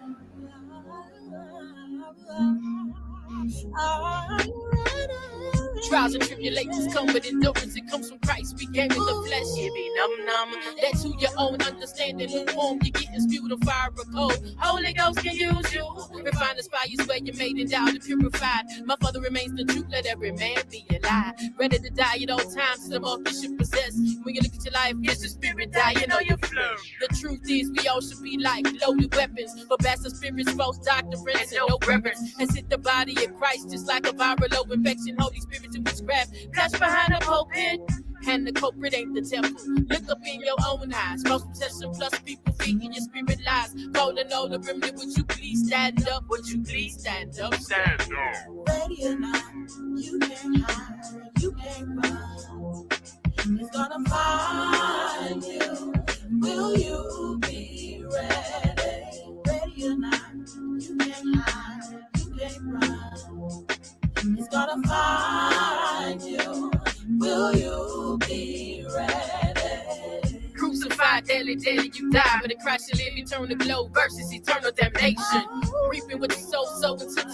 Trials and tribulations come with endurance. It comes from Christ. We came in the flesh. You be numb. That's who your own understanding. Lukewarm, you getting spewed on fire or cold. Holy Ghost can use you. Refine the fires where you made it out and purified. My Father remains the truth. Let every man be alive. Ready to die at all times. The mark you should possess. When you look at your life, it's the spirit die. You know your flesh. The truth is, we all should be like loaded weapons. But bastard spirits, false doctrines, and no reverence. And sit the body of Christ just like a viral low infection. Holy spirits and witchcraft. Flash behind the pulpit. And the culprit ain't the temple. Look up in your own eyes. False possession plus people speaking your spirit lies. Calling all the remnant, would you please stand up? Would you please stand up? Stand up. Ready or not, you can't hide, you can't run. It's gonna find you. Will you be ready? Ready or not, you can't hide, you can't run. It's gonna find you. Will you be ready? Crucified daily, you die. But in Christ you live, eternal glow versus eternal damnation. Reaping what you sow into the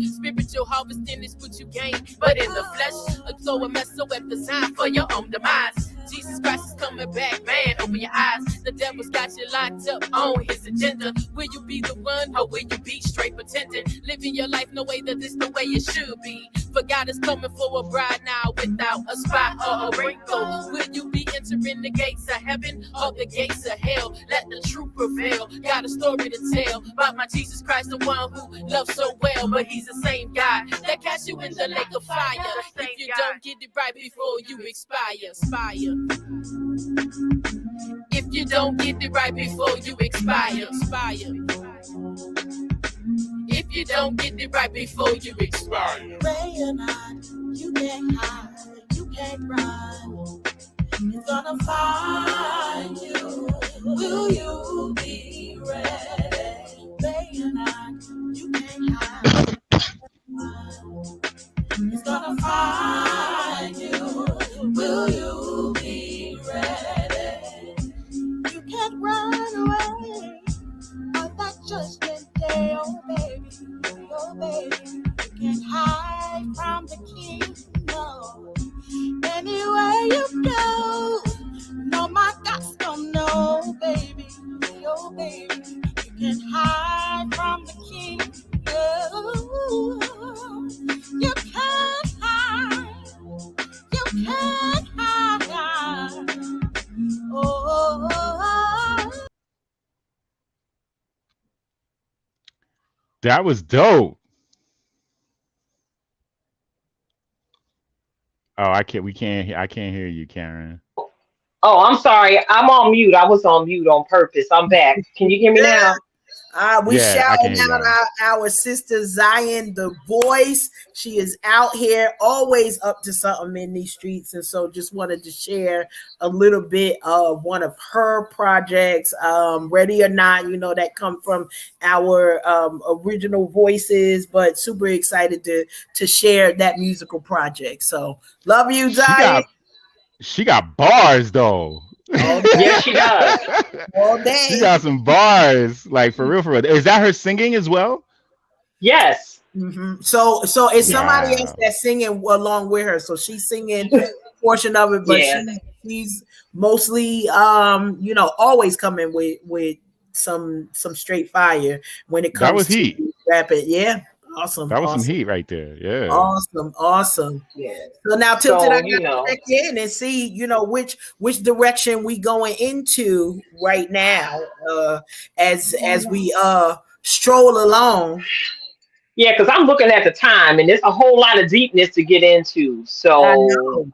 spiritual harvesting is what you gain. But in the flesh, so a mess so designed for your own demise. Jesus Christ is coming back, man, open your eyes. The devil's got you locked up on his agenda. Will you be the one or will you be straight pretending? Living your life no way that this the way it should be. For God is coming for a bride now without a spot or a wrinkle. Will you be entering the gates of heaven or the gates of hell? Let the truth prevail. Got a story to tell about my Jesus Christ, the one who loves so well. But he's the same God that cast you in the lake of fire. If you don't get it right before you expire. If you don't get it right before you expire. If you don't get it right before you expire. Ready or not, you can't hide, you can't run. It's gonna find you. Will you be ready? Ready or not, you can't hide. It's gonna find you. Will you be ready? You can't run away on that judgment day, oh baby, oh baby. You can't hide from the king, no. Anywhere you go, no, my God's gonna know, baby, oh baby. You can't hide from the king, no. You can't hide. You can't hide. Oh. That was dope. Oh, I can't hear you, Karen. Oh, I'm sorry. I'm on mute. I was on mute on purpose. I'm back. Can you hear me now? We shouting out our sister Zion, the voice. She is out here, always up to something in these streets, and so just wanted to share a little bit of one of her projects, Ready or Not. You know, that come from our original voices, but super excited to share that musical project. So love you, Zion. She got bars though. Yes, she does. All day. She got some bars, like for real, for real. Is that her singing as well? Yes. Mm-hmm. So it's somebody else that's singing along with her. So she's singing a portion of it, but she's mostly always coming with some straight fire when it comes that was heat. To rapid. Yeah. Awesome. That was some heat right there. Yeah. Awesome. Yeah. So now, Tilted, I gotta check in and see, which direction we going into right now, as we stroll along. Yeah, because I'm looking at the time, and there's a whole lot of deepness to get into. So,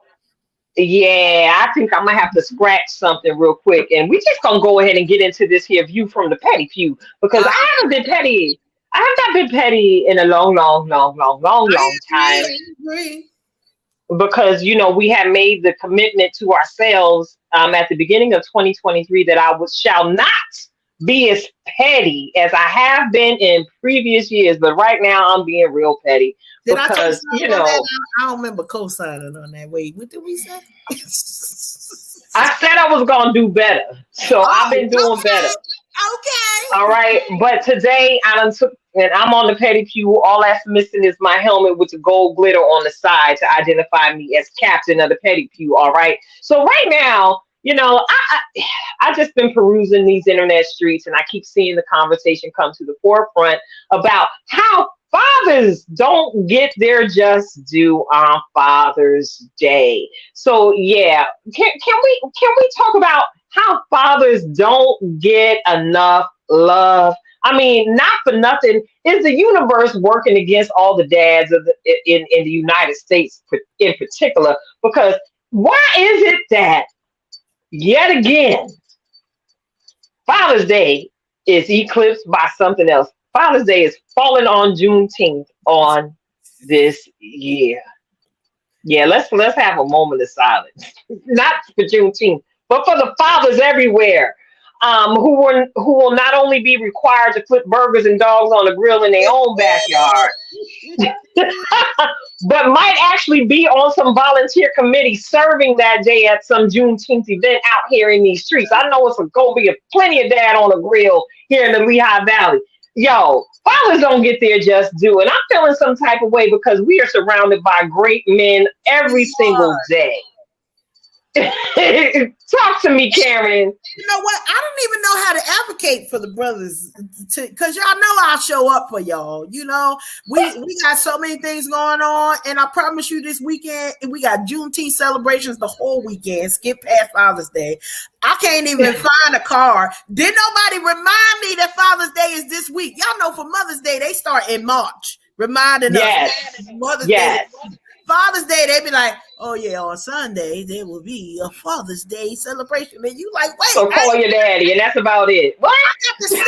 yeah, I think I'm gonna have to scratch something real quick, and we just gonna go ahead and get into this here view from the petty pew, because I haven't been petty. I have not been petty in a long time. because we had made the commitment to ourselves at the beginning of 2023 that shall not be as petty as I have been in previous years, but right now I'm being real petty Did I because on that? I don't remember co-signing on that. Wait, what did we say? I said I was gonna do better, so I've been doing better. Okay. All right, but today I'm on the petty pew. All that's missing is my helmet with the gold glitter on the side to identify me as captain of the petty pew. All right, so right now, I just been perusing these internet streets, and I keep seeing the conversation come to the forefront about how fathers don't get their just due on Father's Day. So yeah, can we talk about how fathers don't get enough love? I mean, not for nothing is the universe working against all the dads in the United States in particular, because why is it that yet again Father's Day is eclipsed by something else? Father's Day is falling on Juneteenth on this year. Yeah, let's have a moment of silence. Not for Juneteenth, but for the fathers everywhere, who will not only be required to flip burgers and dogs on the grill in their own backyard, but might actually be on some volunteer committee serving that day at some Juneteenth event out here in these streets. I know it's going to be plenty of dad on the grill here in the Lehigh Valley. Yo, fathers don't get their just due, and I'm feeling some type of way because we are surrounded by great men every single day. Talk to me, Karen. You know what? I don't even know how to advocate for the brothers, because y'all know I'll show up for y'all. We got so many things going on, and I promise you, this weekend we got Juneteenth celebrations the whole weekend. Skip past Father's Day. I can't even find a car. Did nobody remind me that Father's Day is this week? Y'all know for Mother's Day they start in March, reminding us Mother's Day. Father's Day, they be like, oh yeah, on Sunday there will be a Father's Day celebration. And you like, wait. So call your daddy, and that's about it. What? I got to sing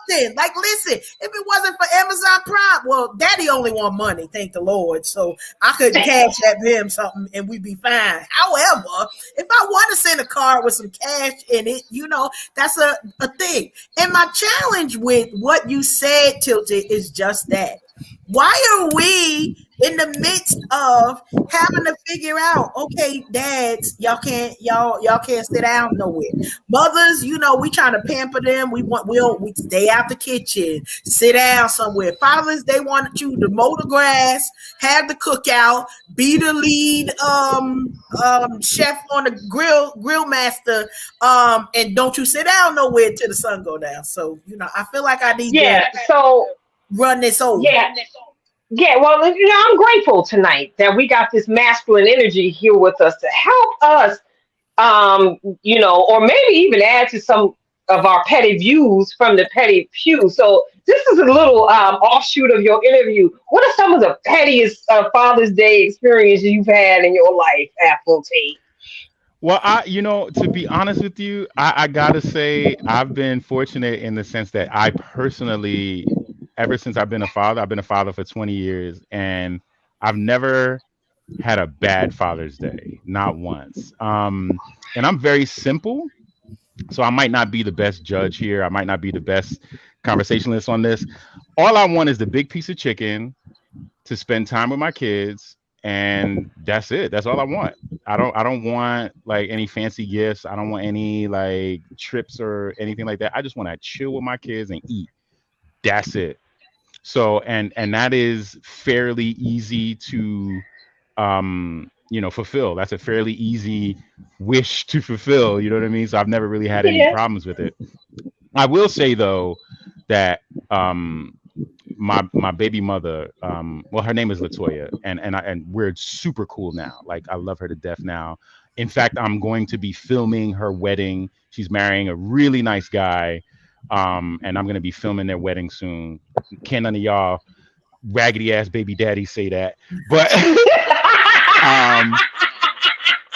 something. Like, listen, if it wasn't for Amazon Prime, well, daddy only want money, thank the Lord. So I could cash app him something and we'd be fine. However, if I want to send a card with some cash in it, that's a thing. And my challenge with what you said, Tilted, is just that. Why are we in the midst of having to figure out, okay, dads, y'all can't sit down nowhere. Mothers, we trying to pamper them. We stay out the kitchen, sit down somewhere. Fathers, they want you to mow the grass, have the cookout, be the lead chef on the grill master, and don't you sit down nowhere till the sun go down. So I feel like I need to run this over. Yeah, well, I'm grateful tonight that we got this masculine energy here with us to help us, or maybe even add to some of our petty views from the petty pew. So this is a little offshoot of your interview. What are some of the pettiest Father's Day experiences you've had in your life, Afotey? Well, to be honest with you, I gotta say I've been fortunate in the sense that I personally, ever since I've been a father for 20 years, and I've never had a bad Father's Day, not once. And I'm very simple, so I might not be the best judge here. I might not be the best conversationalist on this. All I want is the big piece of chicken to spend time with my kids, and that's it. That's all I want. I don't want like any fancy gifts. I don't want any like trips or anything like that. I just want to chill with my kids and eat. That's it. So and that is fairly easy to fulfill. That's a fairly easy wish to fulfill, you know what I mean? So I've never really had any problems with it. I will say though that my baby mother, her name is Latoya, and we're super cool now. Like I love her to death now. In fact, I'm going to be filming her wedding. She's marrying a really nice guy. And I'm going to be filming their wedding soon. Can't none of y'all raggedy ass baby daddies say that, but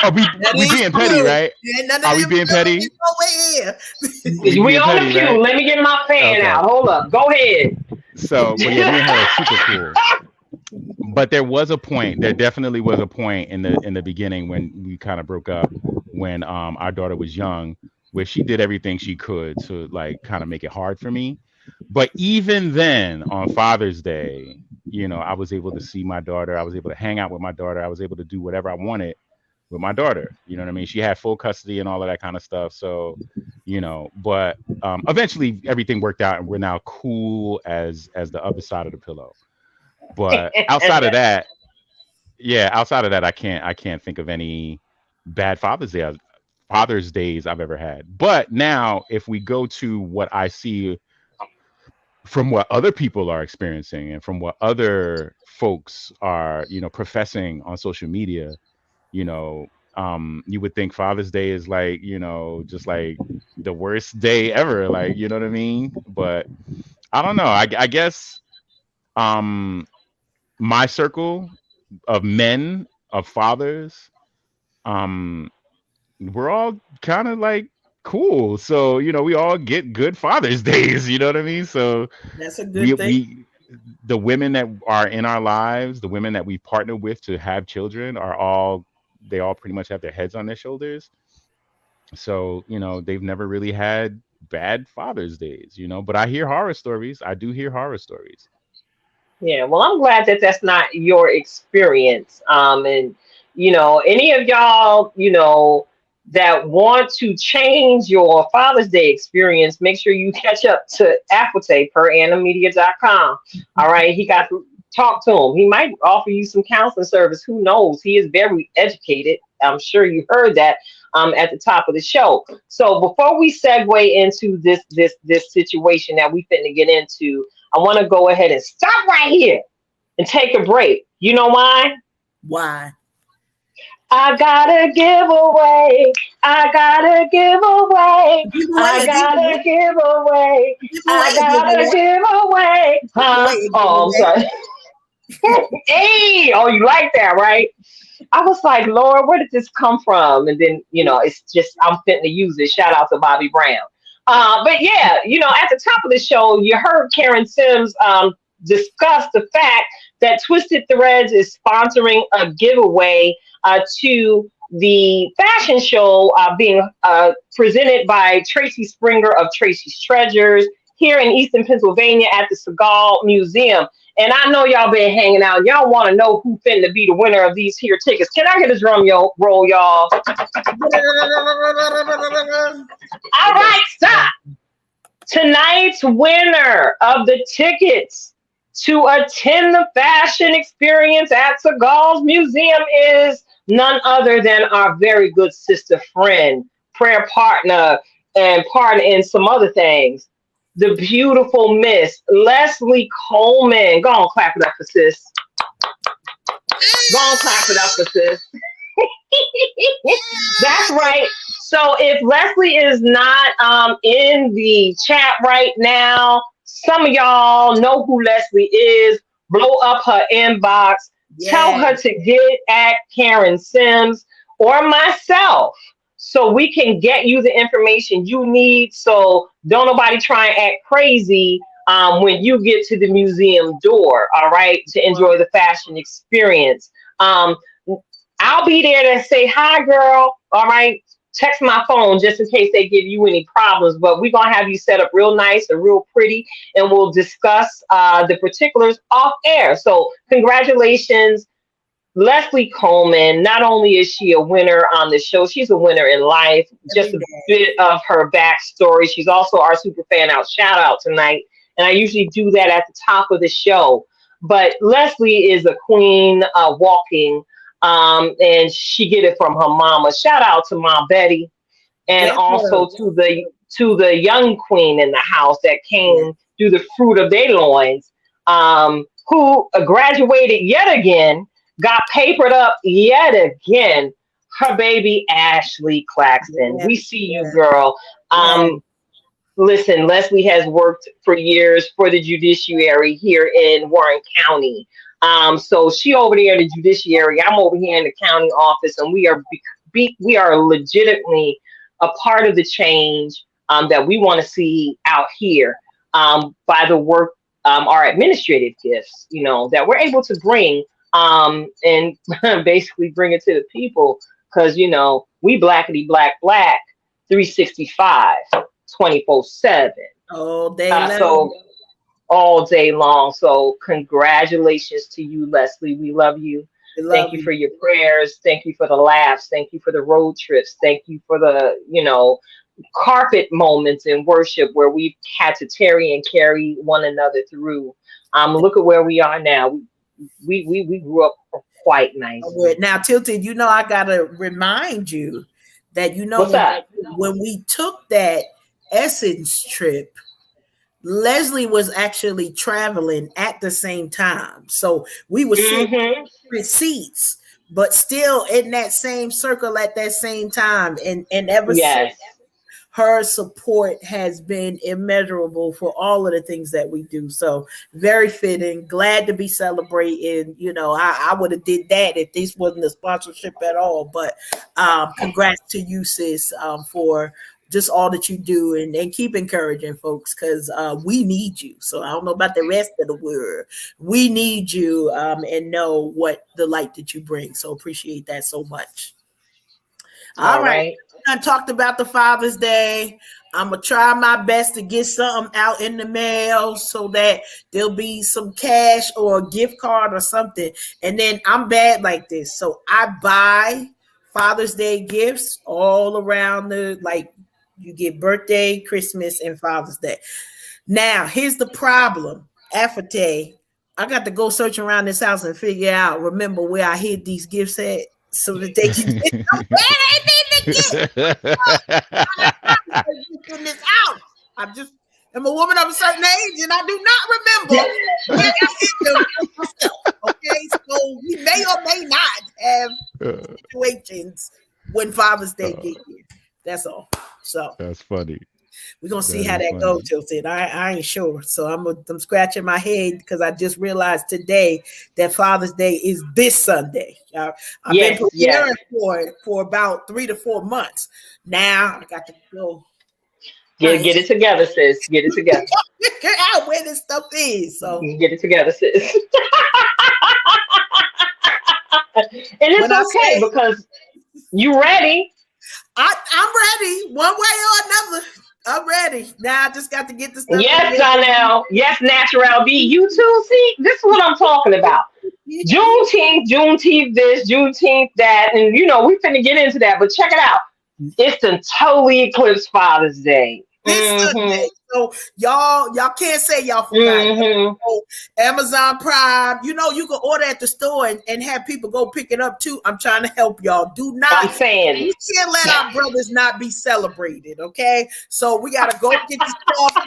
are we being petty, right? Are we being petty? We on the pew. Right? Let me get my fan out. Hold up. Go ahead. So, but yeah, me and her are super cool. But there was a point. There definitely was a point in the beginning when we kind of broke up, when our daughter was young, where she did everything she could to like kind of make it hard for me. But even then, on Father's Day, I was able to see my daughter. I was able to hang out with my daughter. I was able to do whatever I wanted with my daughter. You know what I mean? She had full custody and all of that kind of stuff. So, but eventually everything worked out, and we're now cool as the other side of the pillow. But outside of that, I can't think of any bad Father's Days I've ever had. But now, if we go to what I see from what other people are experiencing and from what other folks are, professing on social media, you would think Father's Day is like, just like the worst day ever, like, you know what I mean? But I don't know. I guess um my circle of men, of fathers, um we're all kind of like cool. So, we all get good Father's Days, you know what I mean? So That's a we good thing. we the women that are in our lives, the women that we partner with to have children, they all pretty much have their heads on their shoulders. So, they've never really had bad Father's Days, but I hear horror stories. I do hear horror stories. Yeah, well, I'm glad that that's not your experience. And any of y'all, that want to change your Father's Day experience, make sure you catch up to Afotey per annummedia.com. All right, he got to talk to him. He might offer you some counseling service. Who knows? He is very educated. I'm sure you heard that at the top of the show. So before we segue into this situation that we finna get into, I want to go ahead and stop right here and take a break. You know why? Why? I gotta give away. I gotta give away. I gotta give away. I gotta give away. Huh? Oh, I'm sorry. Hey, oh, you like that, right? I was like, Lord, where did this come from? And then, it's just, I'm fitting to use it. Shout out to Bobby Brown. But yeah, at the top of the show, you heard Karen Sims discuss the fact that Twisted Threads is sponsoring a giveaway to the fashion show being presented by Tracy Springer of Tracy's Treasures here in Eastern Pennsylvania at the Seagal Museum. And I know y'all been hanging out. Y'all want to know who finna be the winner of these here tickets. Can I get a drum roll, y'all? All right, stop. Tonight's winner of the tickets to attend the fashion experience at Seagal's Museum is none other than our very good sister friend, prayer partner, and partner in some other things, the beautiful Miss Leslie Coleman. Go on, clap it up for sis. Go on, clap it up for sis. That's right. So if Leslie is not in the chat right now, some of y'all know who Leslie is. Blow up her inbox. Yes. Tell her to get at Karen Sims or myself so we can get you the information you need. So don't nobody try and act crazy when you get to the museum door, all right, to enjoy the fashion experience. I'll be there to say hi, girl. All right. Text my phone just in case they give you any problems. But we're going to have you set up real nice and real pretty. And we'll discuss the particulars off air. So congratulations, Leslie Coleman. Not only is she a winner on the show, she's a winner in life. Just a bit of her backstory. She's also our super fan out shout out tonight. And I usually do that at the top of the show. But Leslie is a queen walking. And she get it from her mama. Shout out to Mom Betty, and also to the young queen in the house that came through the fruit of their loins, who graduated yet again, got papered up yet again. Her baby Ashley Claxton. We see you, girl. Listen, Leslie has worked for years for the judiciary here in Warren County. So she over there in the judiciary, I'm over here in the county office, and we are legitimately a part of the change that we want to see out here by the work our administrative gifts, that we're able to bring, and basically bring it to the people, because we blackity black 365 24/7. All day So long. all day long. So congratulations to you, Leslie. We love you. We Thank love you you. for your prayers. Thank you for the laughs. Thank you for the road trips. Thank you for the, carpet moments in worship where we've had to tarry and carry one another through. Look at where we are now. We grew up quite nicely. Now, Tilted, I gotta remind you that What's that? when we took that Essence trip, Leslie was actually traveling at the same time. So we were sitting in Mm-hmm. different seats, but still in that same circle at that same time. And ever since, Yes. her support has been immeasurable for all of the things that we do. So very fitting. Glad to be celebrating. I would have did that if this wasn't a sponsorship at all. But congrats to you, sis, for just all that you do, and keep encouraging folks, because we need you. So I don't know about the rest of the world. We need you, and know what the light that you bring. So appreciate that so much. All right. I talked about the Father's Day. I'm going to try my best to get something out in the mail so that there'll be some cash or a gift card or something. And then I'm bad like this. So I buy Father's Day gifts all around you get birthday, Christmas, and Father's Day. Now, here's the problem. Afotey, I got to go search around this house and remember where I hid these gifts at so that they can get them where they need to get this out. I'm a woman of a certain age, and I do not remember where I hid them myself. Okay, so we may or may not have situations when Father's Day get here. That's all. So that's funny. We're gonna see how that goes, Tilted. I ain't sure. So I'm scratching my head because I just realized today that Father's Day is this Sunday. I've been preparing for it for about 3 to 4 months. Now I got to go. Get it together, sis. Get it together. Figure out where this stuff is. So get it together, sis. And it's okay because you ready. I'm ready one way or another. I'm ready. Now I just got to get the stuff. Yes, Donnell. Yes, Natural B. You too. See, this is what I'm talking about. Juneteenth this, Juneteenth that. And, we finna get into that. But check it out. It's the totally eclipsed Father's Day. This Sunday. So y'all can't say y'all forgot. Amazon Prime, you can order at the store and have people go pick it up too. I'm trying to help y'all. Do not. I'm saying we can't let our brothers not be celebrated. Okay, so we gotta go get this stuff.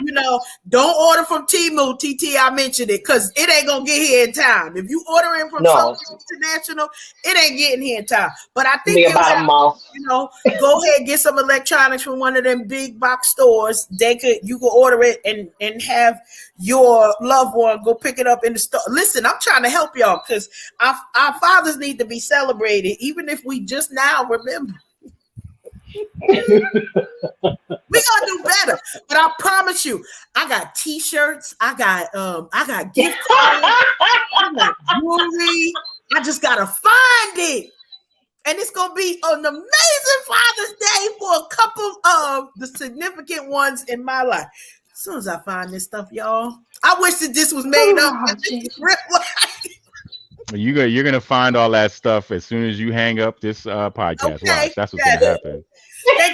Don't order from Temu. TT, I mentioned it because it ain't gonna get here in time. If you ordering from something international, it ain't getting here in time. But I think about a month. Go ahead and get some electronics from one of them big box stores. You can order it and have your loved one go pick it up in the store. Listen, I'm trying to help y'all because our fathers need to be celebrated, even if we just now remember. We're gonna do better, but I promise you, I got t-shirts, I got gift cards, I got jewelry. I just gotta find it. And it's going to be an amazing Father's Day for a couple of the significant ones in my life. As soon as I find this stuff, y'all, I wish that this was made up. You're going to find all that stuff as soon as you hang up this podcast. Okay. Watch. That's what's going to happen.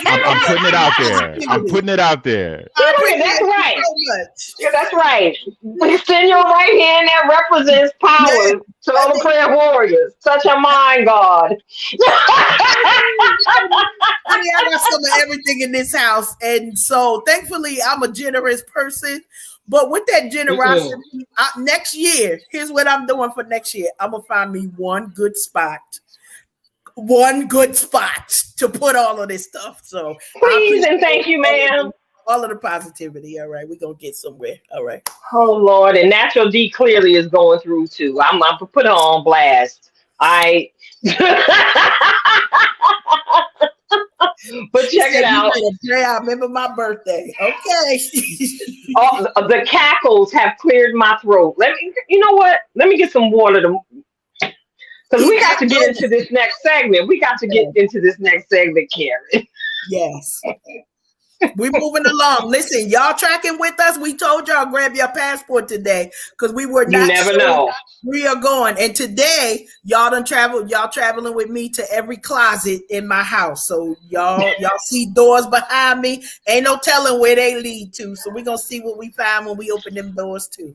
I'm putting it out there. I'm putting it out there. That's right. Yeah, that's right. Extend your right hand that represents power to all the prayer warriors. Touch your mind, God. I got some of everything in this house. And so thankfully, I'm a generous person. But with that generosity, next year, here's what I'm doing for next year. I'm going to find me one good spot to put all of this stuff. So please and thank you, ma'am. All of the positivity. All right, we're gonna get somewhere. All right. Oh Lord, and Natural D clearly is going through too. I'm gonna put her on blast. But She check said, it "You out. better pray. I remember my birthday." Okay. The cackles have cleared my throat. You know what? Let me get some water to, because we Keep got that to get into going. this next segment. We got to get into this next segment, Karen. Yes. We're moving along. Listen, y'all tracking with us. We told y'all grab your passport today because we were You not never sure know. we are going. And today, y'all done travel. Y'all traveling with me to every closet in my house. So y'all see doors behind me. Ain't no telling where they lead to. So we're gonna see what we find when we open them doors too.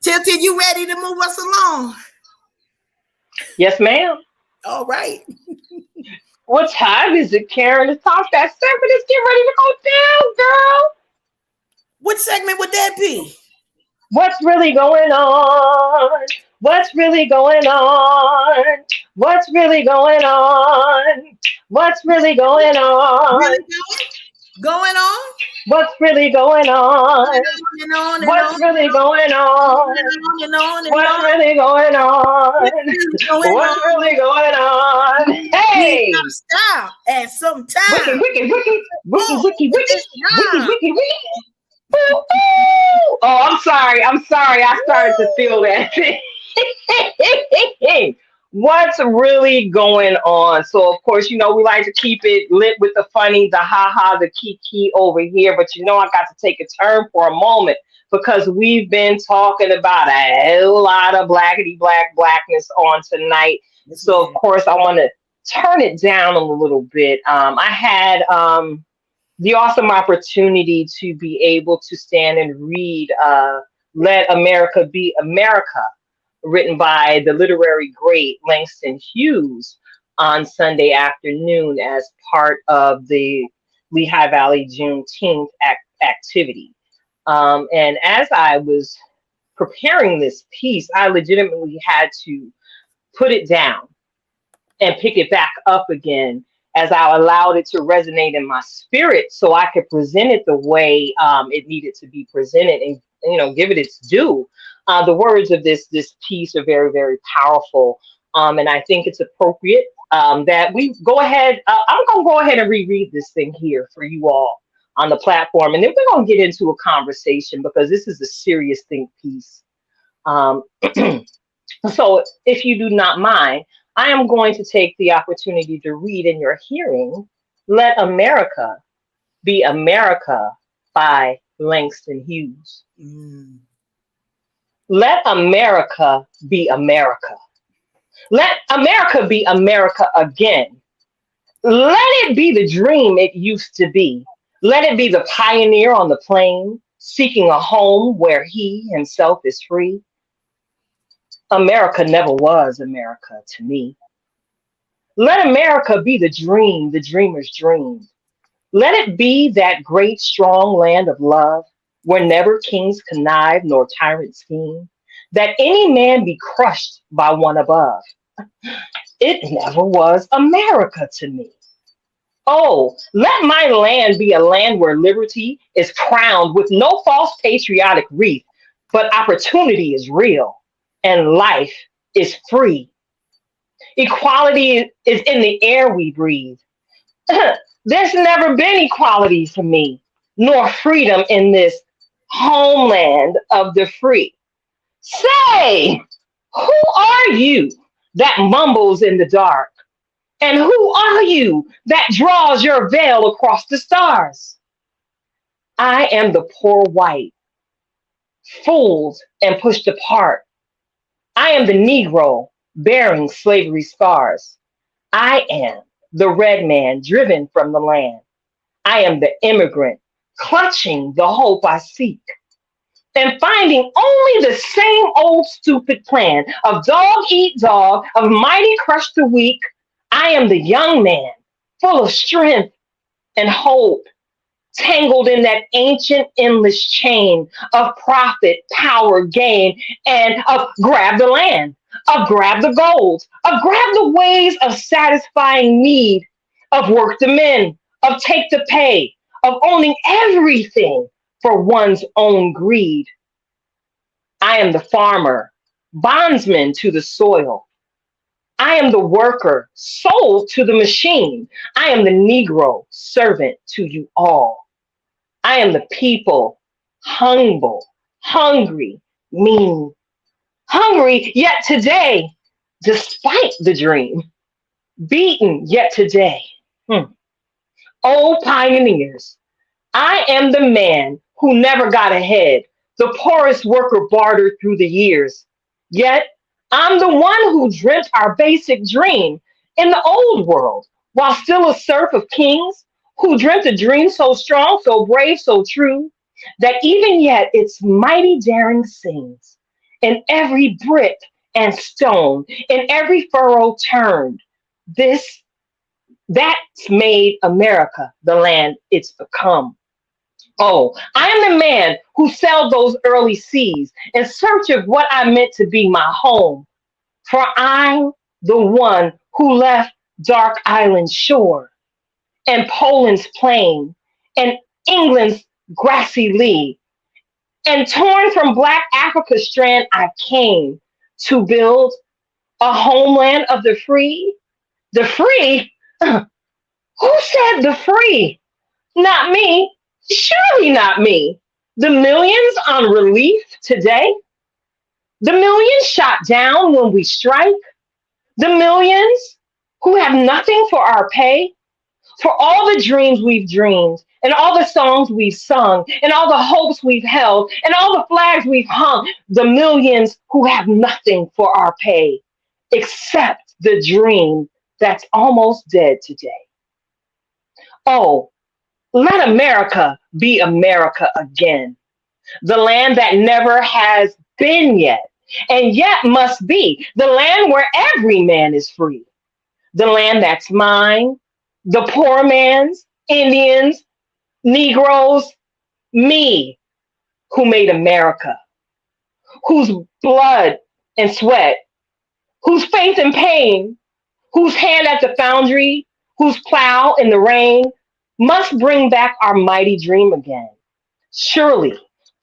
Tilted, you ready to move us along? Yes, ma'am. All right. What time is it, Karen? It's past that 7. Let's get ready to go down, girl. What segment would that be? What's really going on? What's really going on? What's really going on? What's really going on? Really going on? What's really going on? And on and What's on really going on? and on and on and What's on. really going on? Going What's on. really going on? We ain't Hey! gotta stop at some Wiki, time. wiki, wiki, wiki, Oh, wiki, wiki, it's wiki, time. wiki, wiki. Ooh, ooh. Oh, I'm sorry. I'm sorry. I started to feel that. What's really going on? So, of course, we like to keep it lit with the funny, the ha-ha, the kiki over here. But I got to take a turn for a moment because we've been talking about a lot of blackness on tonight. Yes, So, of ma'am. course, I want to turn it down a little bit. I had the awesome opportunity to be able to stand and read Let America Be America, written by the literary great Langston Hughes on Sunday afternoon as part of the Lehigh Valley Juneteenth activity. And as I was preparing this piece, I legitimately had to put it down and pick it back up again as I allowed it to resonate in my spirit so I could present it the way it needed to be presented and give it its due. The words of this piece are very, very powerful. And I think it's appropriate that we go ahead. I'm going to go ahead and reread this thing here for you all on the platform. And then we're going to get into a conversation because this is a serious think piece. So if you do not mind, I am going to take the opportunity to read in your hearing Let America Be America by Langston Hughes. Let America be America. Let America be America again. Let it be the dream it used to be. Let it be the pioneer on the plain, seeking a home where he himself is free. America never was America to me. Let America be the dream the dreamers dreamed. Let it be that great, strong land of love, where never kings connive nor tyrants scheme, that any man be crushed by one above. It never was America to me. Oh, let my land be a land where liberty is crowned with no false patriotic wreath, but opportunity is real and life is free. Equality is in the air we breathe. There's never been equality for me, nor freedom in this homeland of the free. Say, who are you that mumbles in the dark? And who are you that draws your veil across the stars? I am the poor white, fooled and pushed apart. I am the Negro bearing slavery scars. I am the red man driven from the land. I am the immigrant clutching the hope I seek and finding only the same old stupid plan of dog eat dog, of mighty crush the weak. I am the young man full of strength and hope, tangled in that ancient endless chain of profit, power, gain, and of grab the land, of grab the gold, of grab the ways of satisfying need, of work the men, of take the pay, of owning everything for one's own greed. I am the farmer, bondsman to the soil. I am the worker sold to the machine. I am the Negro servant to you all. I am the people, humble, hungry, mean, hungry yet today, despite the dream, beaten yet today. Hmm. Oh, pioneers, I am the man who never got ahead, the poorest worker bartered through the years. Yet, I'm the one who dreamt our basic dream in the old world, while still a serf of kings, who dreamt a dream so strong, so brave, so true, that even yet its mighty daring sings. In every brick and stone, in every furrow turned, this that's made America the land it's become. Oh, I am the man who sailed those early seas in search of what I meant to be my home. For I'm the one who left Dark Island's shore and Poland's plain and England's grassy lea. And torn from Black Africa's strand, I came to build a homeland of the free. The free? Who said the free? Not me. Surely not me. The millions on relief today, the millions shot down when we strike, the millions who have nothing for our pay, for all the dreams we've dreamed, and all the songs we've sung, and all the hopes we've held, and all the flags we've hung, the millions who have nothing for our pay, except the dream that's almost dead today. Oh, let America be America again, the land that never has been yet, and yet must be, the land where every man is free, the land that's mine, the poor man's, Indians, Negroes, me, who made America, whose blood and sweat, whose faith and pain, whose hand at the foundry, whose plow in the rain, must bring back our mighty dream again. Surely,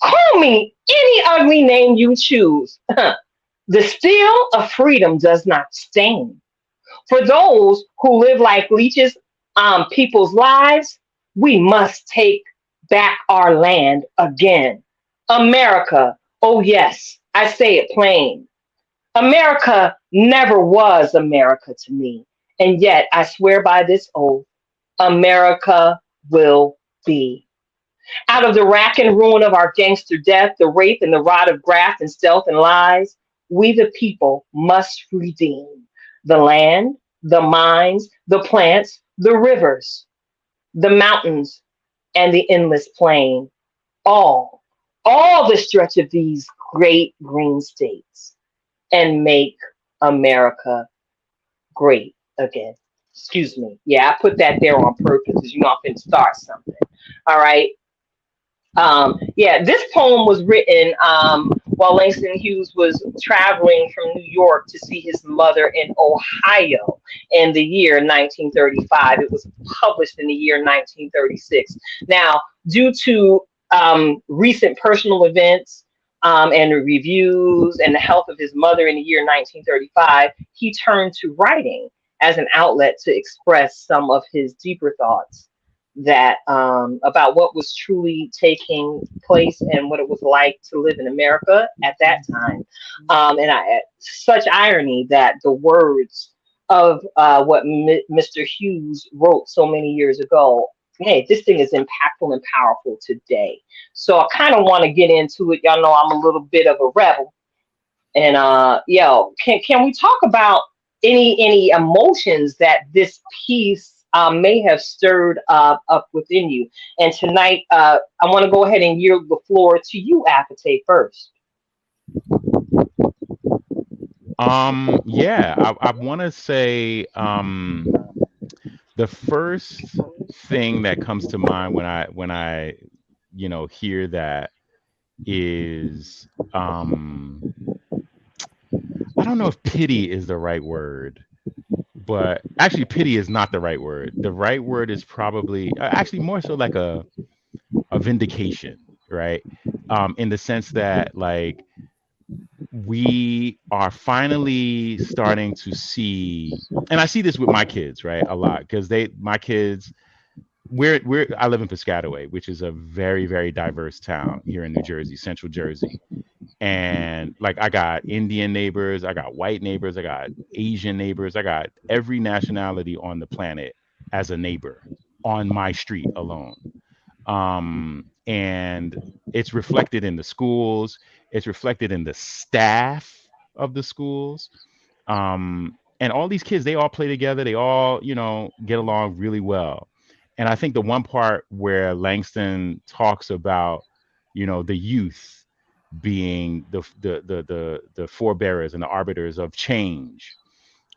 call me any ugly name you choose. The steel of freedom does not stain. For those who live like leeches on people's lives, we must take back our land again. America, oh yes, I say it plain. America never was America to me, and yet I swear by this oath, America will be. Out of the rack and ruin of our gangster death, the rape and the rot of graft and stealth and lies, we the people must redeem the land, the mines, the plants, the rivers, the mountains, and the endless plain. All, all the stretch of these great green states, and make America great again. Excuse me. Yeah, I put that there on purpose because you know I'm finna start something. All right. Yeah, this poem was written while Langston Hughes was traveling from New York to see his mother in Ohio in the year 1935. It was published in the year 1936. Now, due to recent personal events and reviews and the health of his mother in the year 1935, he turned to writing as an outlet to express some of his deeper thoughts that about what was truly taking place and what it was like to live in America at that time. Such irony that the words of what Mr. Hughes wrote so many years ago, hey, this thing is impactful and powerful today. So I kind of want to get into it. Y'all know I'm a little bit of a rebel. And can we talk about any emotions that this piece may have stirred up within you? And tonight, I want to go ahead and yield the floor to you, Afotey, first. I want to say the first thing that comes to mind when I hear that is I don't know if pity is the right word, but actually pity is not the right word. The right word is probably actually more so like a vindication, right? In the sense that like we are finally starting to see, and I see this with my kids, right, a lot, because my kids, I live in Piscataway, which is a very, very diverse town here in New Jersey, Central Jersey. And like, I got Indian neighbors, I got white neighbors, I got Asian neighbors, I got every nationality on the planet as a neighbor on my street alone. And it's reflected in the schools, it's reflected in the staff of the schools. And all these kids, they all play together, they all, get along really well. And I think the one part where Langston talks about, the youth being the forebearers and the arbiters of change.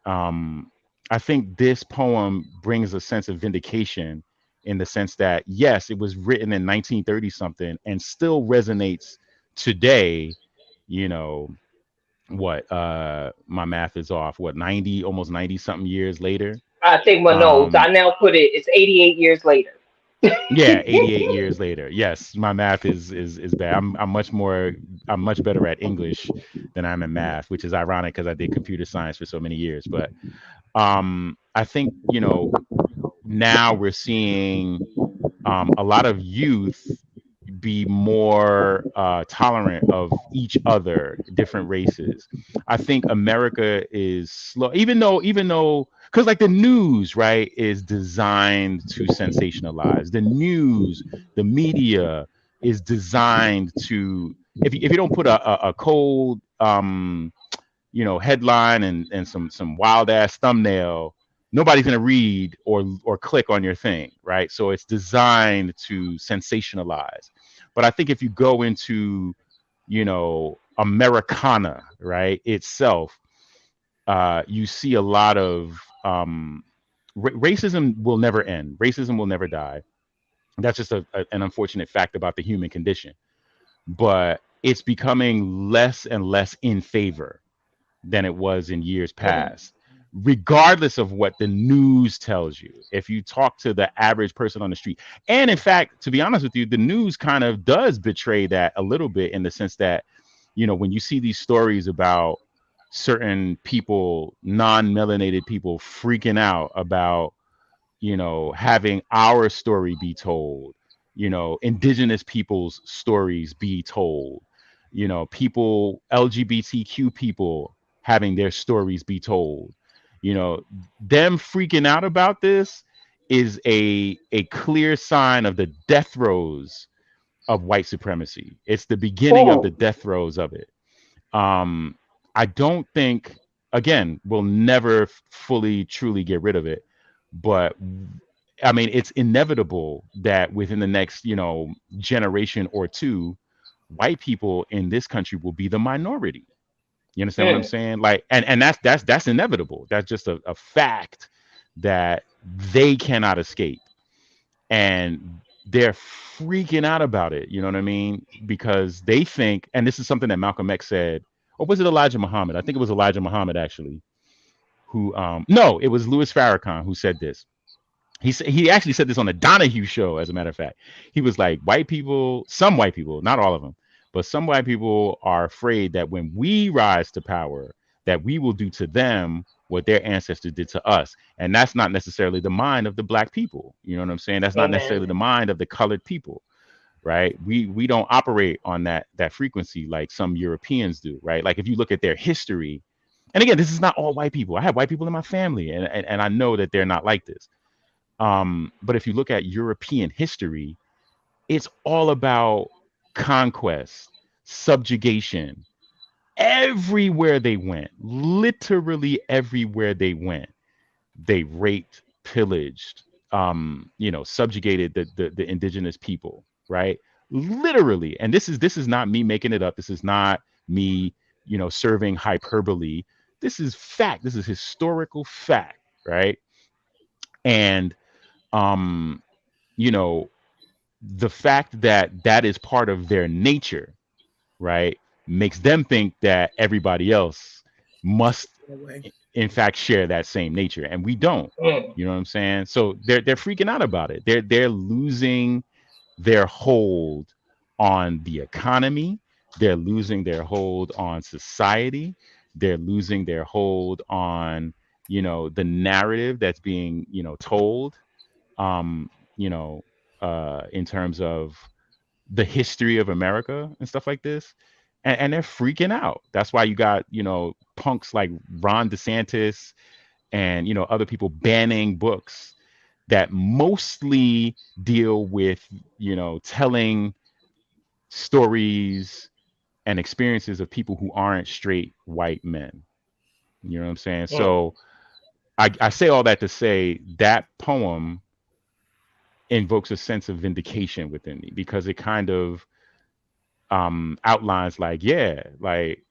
um, I think this poem brings a sense of vindication, in the sense that, yes, it was written in 1930 something and still resonates today. You know what? My math is off. What, 90, almost 90 something years later? I think my notes. I Um, now put it. It's 88 years later. yeah, 88 years later. Yes, my math is bad. I'm much better at English than I'm in math, which is ironic because I did computer science for so many years. But I think, now we're seeing a lot of youth be more tolerant of each other, different races. I think America is slow, even though, because like the news, right, is designed to sensationalize. The news, the media is designed to, if you don't put a cold headline and some wild ass thumbnail, nobody's going to read or click on your thing, right? So it's designed to sensationalize. But I think if you go into, Americana, right, itself, you see a lot of racism will never end. Racism will never die. That's just an unfortunate fact about the human condition. But it's becoming less and less in favor than it was in years Mm, past, regardless of what the news tells you. If you talk to the average person on the street, and in fact, to be honest with you, the news kind of does betray that a little bit, in the sense that, when you see these stories about certain people, non-melanated people, freaking out about, having our story be told, indigenous people's stories be told, people, LGBTQ people having their stories be told, you know, them freaking out about this is a clear sign of the death throes of white supremacy. It's the beginning of the cool. death throes of it. um I don't think, again, we'll never fully truly get rid of it, but I mean, it's inevitable that within the next, generation or two, white people in this country will be the minority. You understand what I'm Mm, saying? Like, and that's inevitable. That's just a fact that they cannot escape, and they're freaking out about it. You know what I mean? Because they think, and this is something that Malcolm X said, or was it Elijah Muhammad? I think it was Elijah Muhammad, actually, who no, it was Louis Farrakhan who said this. He actually said this on the Donahue show, as a matter of fact. He was like, white people, some white people, not all of them, but some white people are afraid that when we rise to power, that we will do to them what their ancestors did to us. And that's not necessarily the mind of the black people. You know what I'm saying? That's not amen. necessarily the mind of the colored people, right? We don't operate on that frequency like some Europeans do, right? Like, if you look at their history, and again, this is not all white people. I have white people in my family, and I know that they're not like this. But if you look at European history, it's all about conquest, subjugation. Everywhere they went, literally everywhere they went, they raped, pillaged, subjugated the indigenous people, right? Literally. And this is not me making it up. This is not me, serving hyperbole. This is fact. This is historical fact, right? And um, you know, the fact that that is part of their nature, right, makes them think that everybody else must, Anyway. in fact, share that same nature, and we don't. Mm, You know what I'm saying? So they're freaking out about it. They're losing their hold on the economy. they're losing their hold on society. They're losing their hold on, the narrative that's being, told, um, you know, in terms of the history of America and stuff like this. And they're freaking out. That's why you got, punks like Ron DeSantis and, other people banning books that mostly deal with, telling stories and experiences of people who aren't straight white men. You know what I'm saying? Mm. So I say all that to say that poem invokes a sense of vindication within me because it kind of outlines like, yeah, like,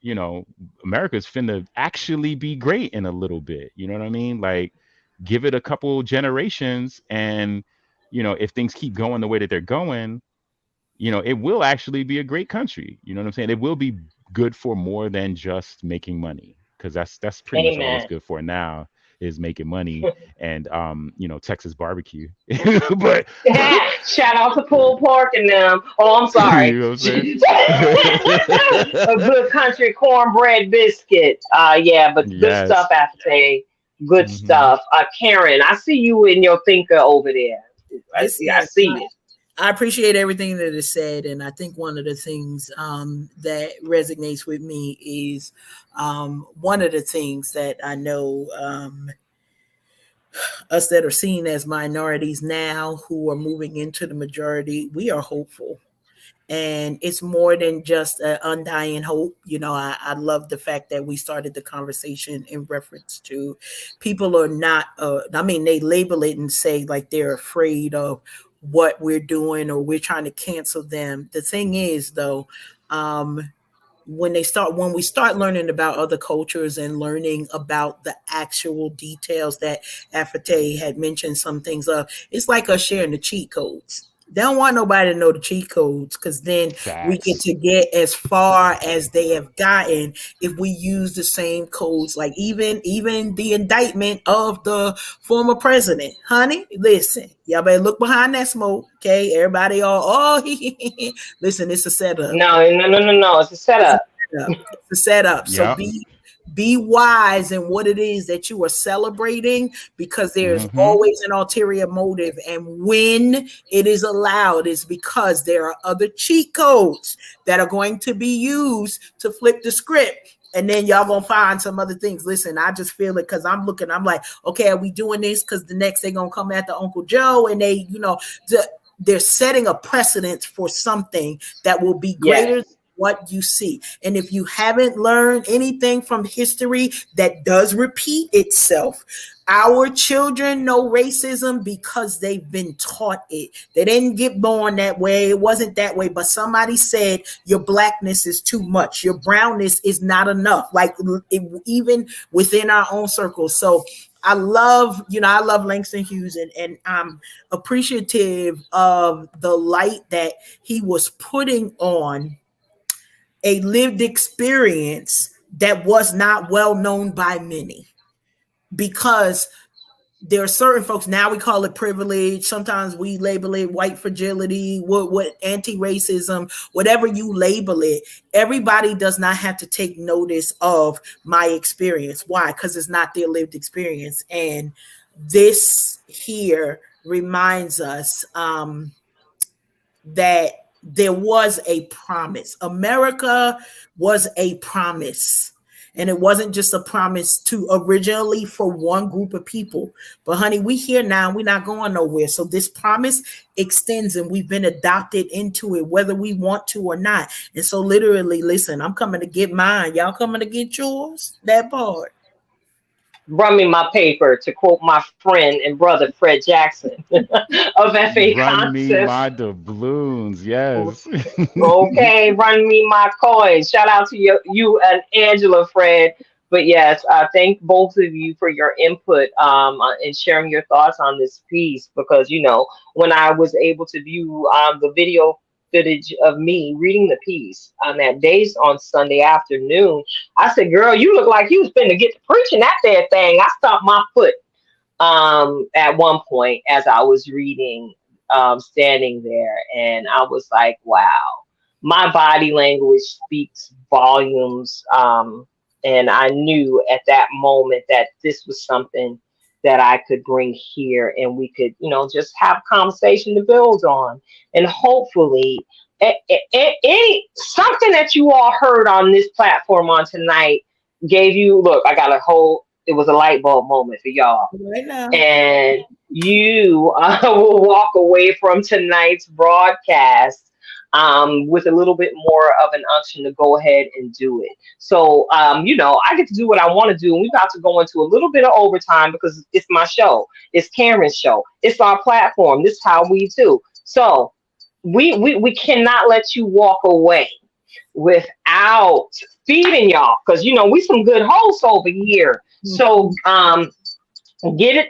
America's finna actually be great in a little bit. You know what I mean? Like, give it a couple generations, and if things keep going the way that they're going, it will actually be a great country. You know what I'm saying? It will be good for more than just making money, because that's pretty much all it's Amen. good for now, is making money and Texas barbecue. But Shout out to pulled pork and them. Oh, I'm sorry. you know what I'm A saying? good country cornbread biscuit. Yeah, but good stuff, Yes. Afterpay. Good Hmm. stuff. Karen, I see you in your thinker over there. I Listen, see it. I appreciate everything that is said, and I think one of the things that resonates with me is one of the things that I know us that are seen as minorities now who are moving into the majority, we are hopeful. And it's more than just an undying hope. I love the fact that we started the conversation in reference to people are not, they label it and say like they're afraid of what we're doing or we're trying to cancel them. The thing is, though, um, when we start learning about other cultures and learning about the actual details that Afate had mentioned some things of, it's like us sharing the cheat codes. They don't want nobody to know the cheat codes because then we get Facts. to get as far as they have gotten if we use the same codes. Like even the indictment of the former president, honey. Listen, y'all better look behind that smoke, okay? Everybody all listen, it's a setup. No, no, no, no, no. It's a It's a setup. setup. It's a setup. So Yep. be wise in what it is that you are celebrating because there's Hmm. always an ulterior motive. And when it is allowed, is because there are other cheat codes that are going to be used to flip the script. And then y'all gonna find some other things. Listen, I just feel it because I'm like, okay, are we doing this? Because the next they're gonna come after Uncle Joe and they're setting a precedent for something that will be greater than Yes. what you see. And if you haven't learned anything from history that does repeat itself, our children know racism because they've been taught it. They didn't get born that way. It wasn't that way. But somebody said your blackness is too much. Your brownness is not enough. Like even within our own circles. So I love Langston Hughes and I'm appreciative of the light that he was putting on a lived experience that was not well known by many because there are certain folks now we call it privilege. Sometimes we label it white fragility, what anti-racism, whatever you label it. Everybody does not have to take notice of my experience. Why? Because it's not their lived experience. And this here reminds us that there was a promise. America was a promise. And it wasn't just a promise to originally for one group of people. But honey, we here now, we're not going nowhere. So this promise extends and we've been adopted into it, whether we want to or not. And so literally, listen, I'm coming to get mine. Y'all coming to get yours? That part. Run me my paper, to quote my friend and brother Fred Jackson of FA Run me Concepts. my doubloons. Yes. Okay, run me my coins. Shout out to you and Angela, Fred. But yes, thank both of you for your input and sharing your thoughts on this piece because when I was able to view the video footage of me reading the piece on that day on Sunday afternoon, I said, "Girl, you look like you was finna get to preaching that there thing." I stopped my foot at one point as I was reading, standing there, and I was like, "Wow." my body language speaks volumes. And I knew at that moment that this was something that I could bring here and we could, just have conversation to build on. And hopefully, any something that you all heard on this platform on tonight gave you, look, I got a whole, it was a light bulb moment for y'all. Right now. And you will walk away from tonight's broadcast with a little bit more of an unction to go ahead and do it. So, I get to do what I want to do. And we're about to go into a little bit of overtime because it's my show. It's Karen's show. It's our platform. This is how we do. So we cannot let you walk away without feeding y'all because, we some good hosts over here. So, get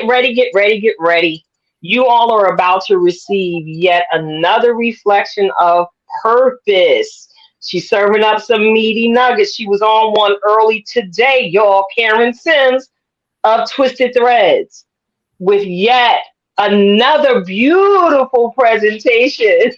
ready. You all are about to receive yet another reflection of purpose. She's serving up some meaty nuggets. She was on one early today, y'all. Karen Sims of Twisted Threads with yet another beautiful presentation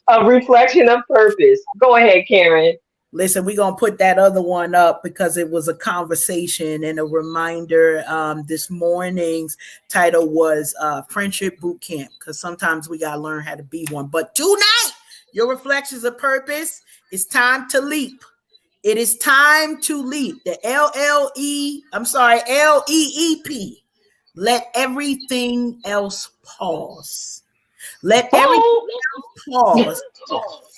of reflection of purpose. Go ahead, Karen. Listen, we're going to put that other one up because it was a conversation and a reminder. This morning's title was Friendship Boot Camp, because sometimes we got to learn how to be one. But tonight, your reflections of purpose, it's time to leap. It is time to leap. The LEEP. Let everything else pause. Let everything else pause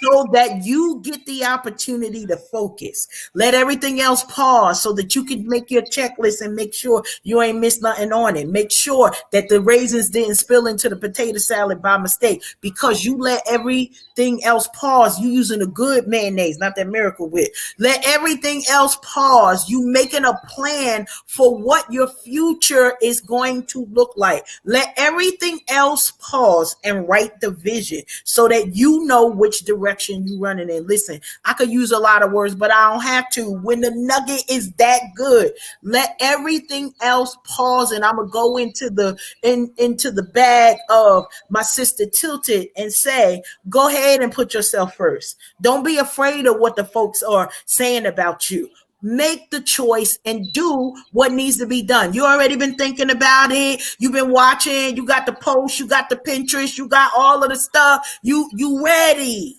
so that you get the opportunity to focus. Let everything else pause so that you can make your checklist and make sure you ain't missed nothing on it. Make sure that the raisins didn't spill into the potato salad by mistake because you let everything else pause. You using a good mayonnaise, not that Miracle Whip. Let everything else pause. You making a plan for what your future is going to look like. Let everything else pause and write the vision so that you know which direction you running in. Listen, I could use a lot of words, but I don't have to. When the nugget is that good, let everything else pause. And I'm gonna go into the bag of my sister Tilted and say, go ahead and put yourself first. Don't be afraid of what the folks are saying about you. Make the choice and do what needs to be done. You already been thinking about it. You've been watching. You got the post. You got the Pinterest. You got all of the stuff. You ready.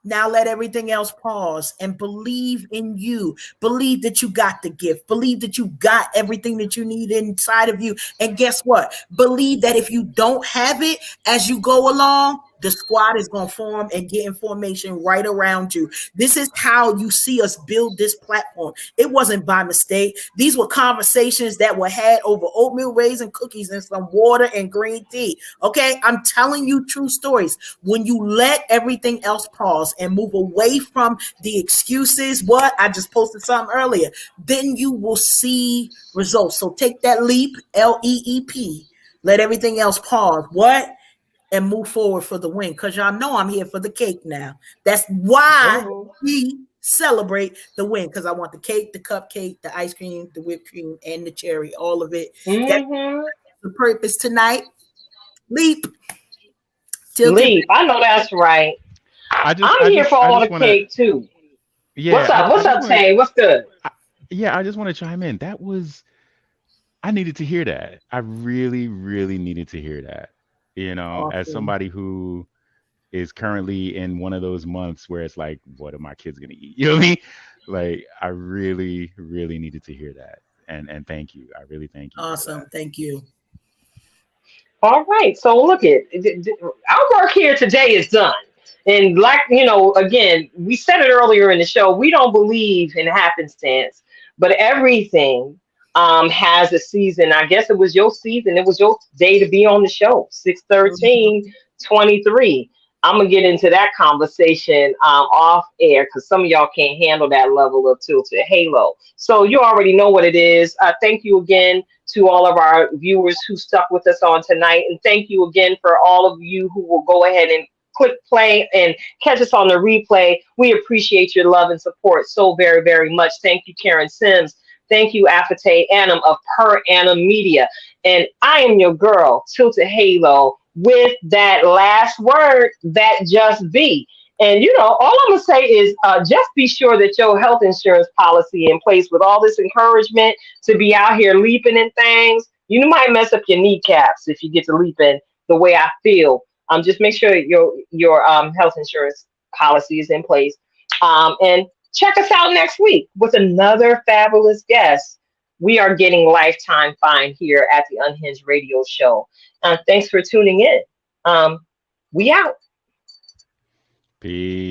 Now let everything else pause and believe in you. Believe that you got the gift. Believe that you got everything that you need inside of you. And guess what? Believe that if you don't have it as you go along, the squad is going to form and get in formation right around you. This is how you see us build this platform. It wasn't by mistake. These were conversations that were had over oatmeal raisin cookies and some water and green tea. Okay, I'm telling you true stories. When you let everything else pause and move away from the excuses, what I just posted something earlier, then you will see results. So take that leap, LEEP. Let everything else pause. What? And move forward for the win, because y'all know I'm here for the cake now. That's why we celebrate the win, because I want the cake, the cupcake, the ice cream, the whipped cream, and the cherry, all of it. That's the purpose tonight. Leap. Leap. I know that's right. I'm here for all the cake too. Yeah. What's up, Tay? What's good? I just want to chime in. I needed to hear that. I really, really needed to hear that. Awesome. As somebody who is currently in one of those months where it's like, what are my kids going to eat? You know what I mean? Like, I really, really needed to hear that. And thank you. I really thank you. Awesome. Thank you. All right. So look our work here today is done. And like, again, we said it earlier in the show, we don't believe in happenstance, but everything has a season. I guess it was your season. It was your day to be on the show. 6/13/23. I'm gonna get into that conversation off air because some of y'all can't handle that level of tilted halo. So you already know what it is. Thank you again to all of our viewers who stuck with us on tonight, and thank you again for all of you who will go ahead and click play and catch us on the replay. We appreciate your love and support so very, very much. Thank you, Karen Sims. Thank you, Afotey Annum of Per Annum Media. And I am your girl, Tilted Halo, with that last word, that just be. And all I'm gonna say is just be sure that your health insurance policy in place with all this encouragement to be out here leaping and things. You might mess up your kneecaps if you get to leaping the way I feel. Just make sure your health insurance policy is in place. And check us out next week with another fabulous guest. We are getting lifetime fine here at the Unhinged Radio Show. Thanks for tuning in. We out. Peace.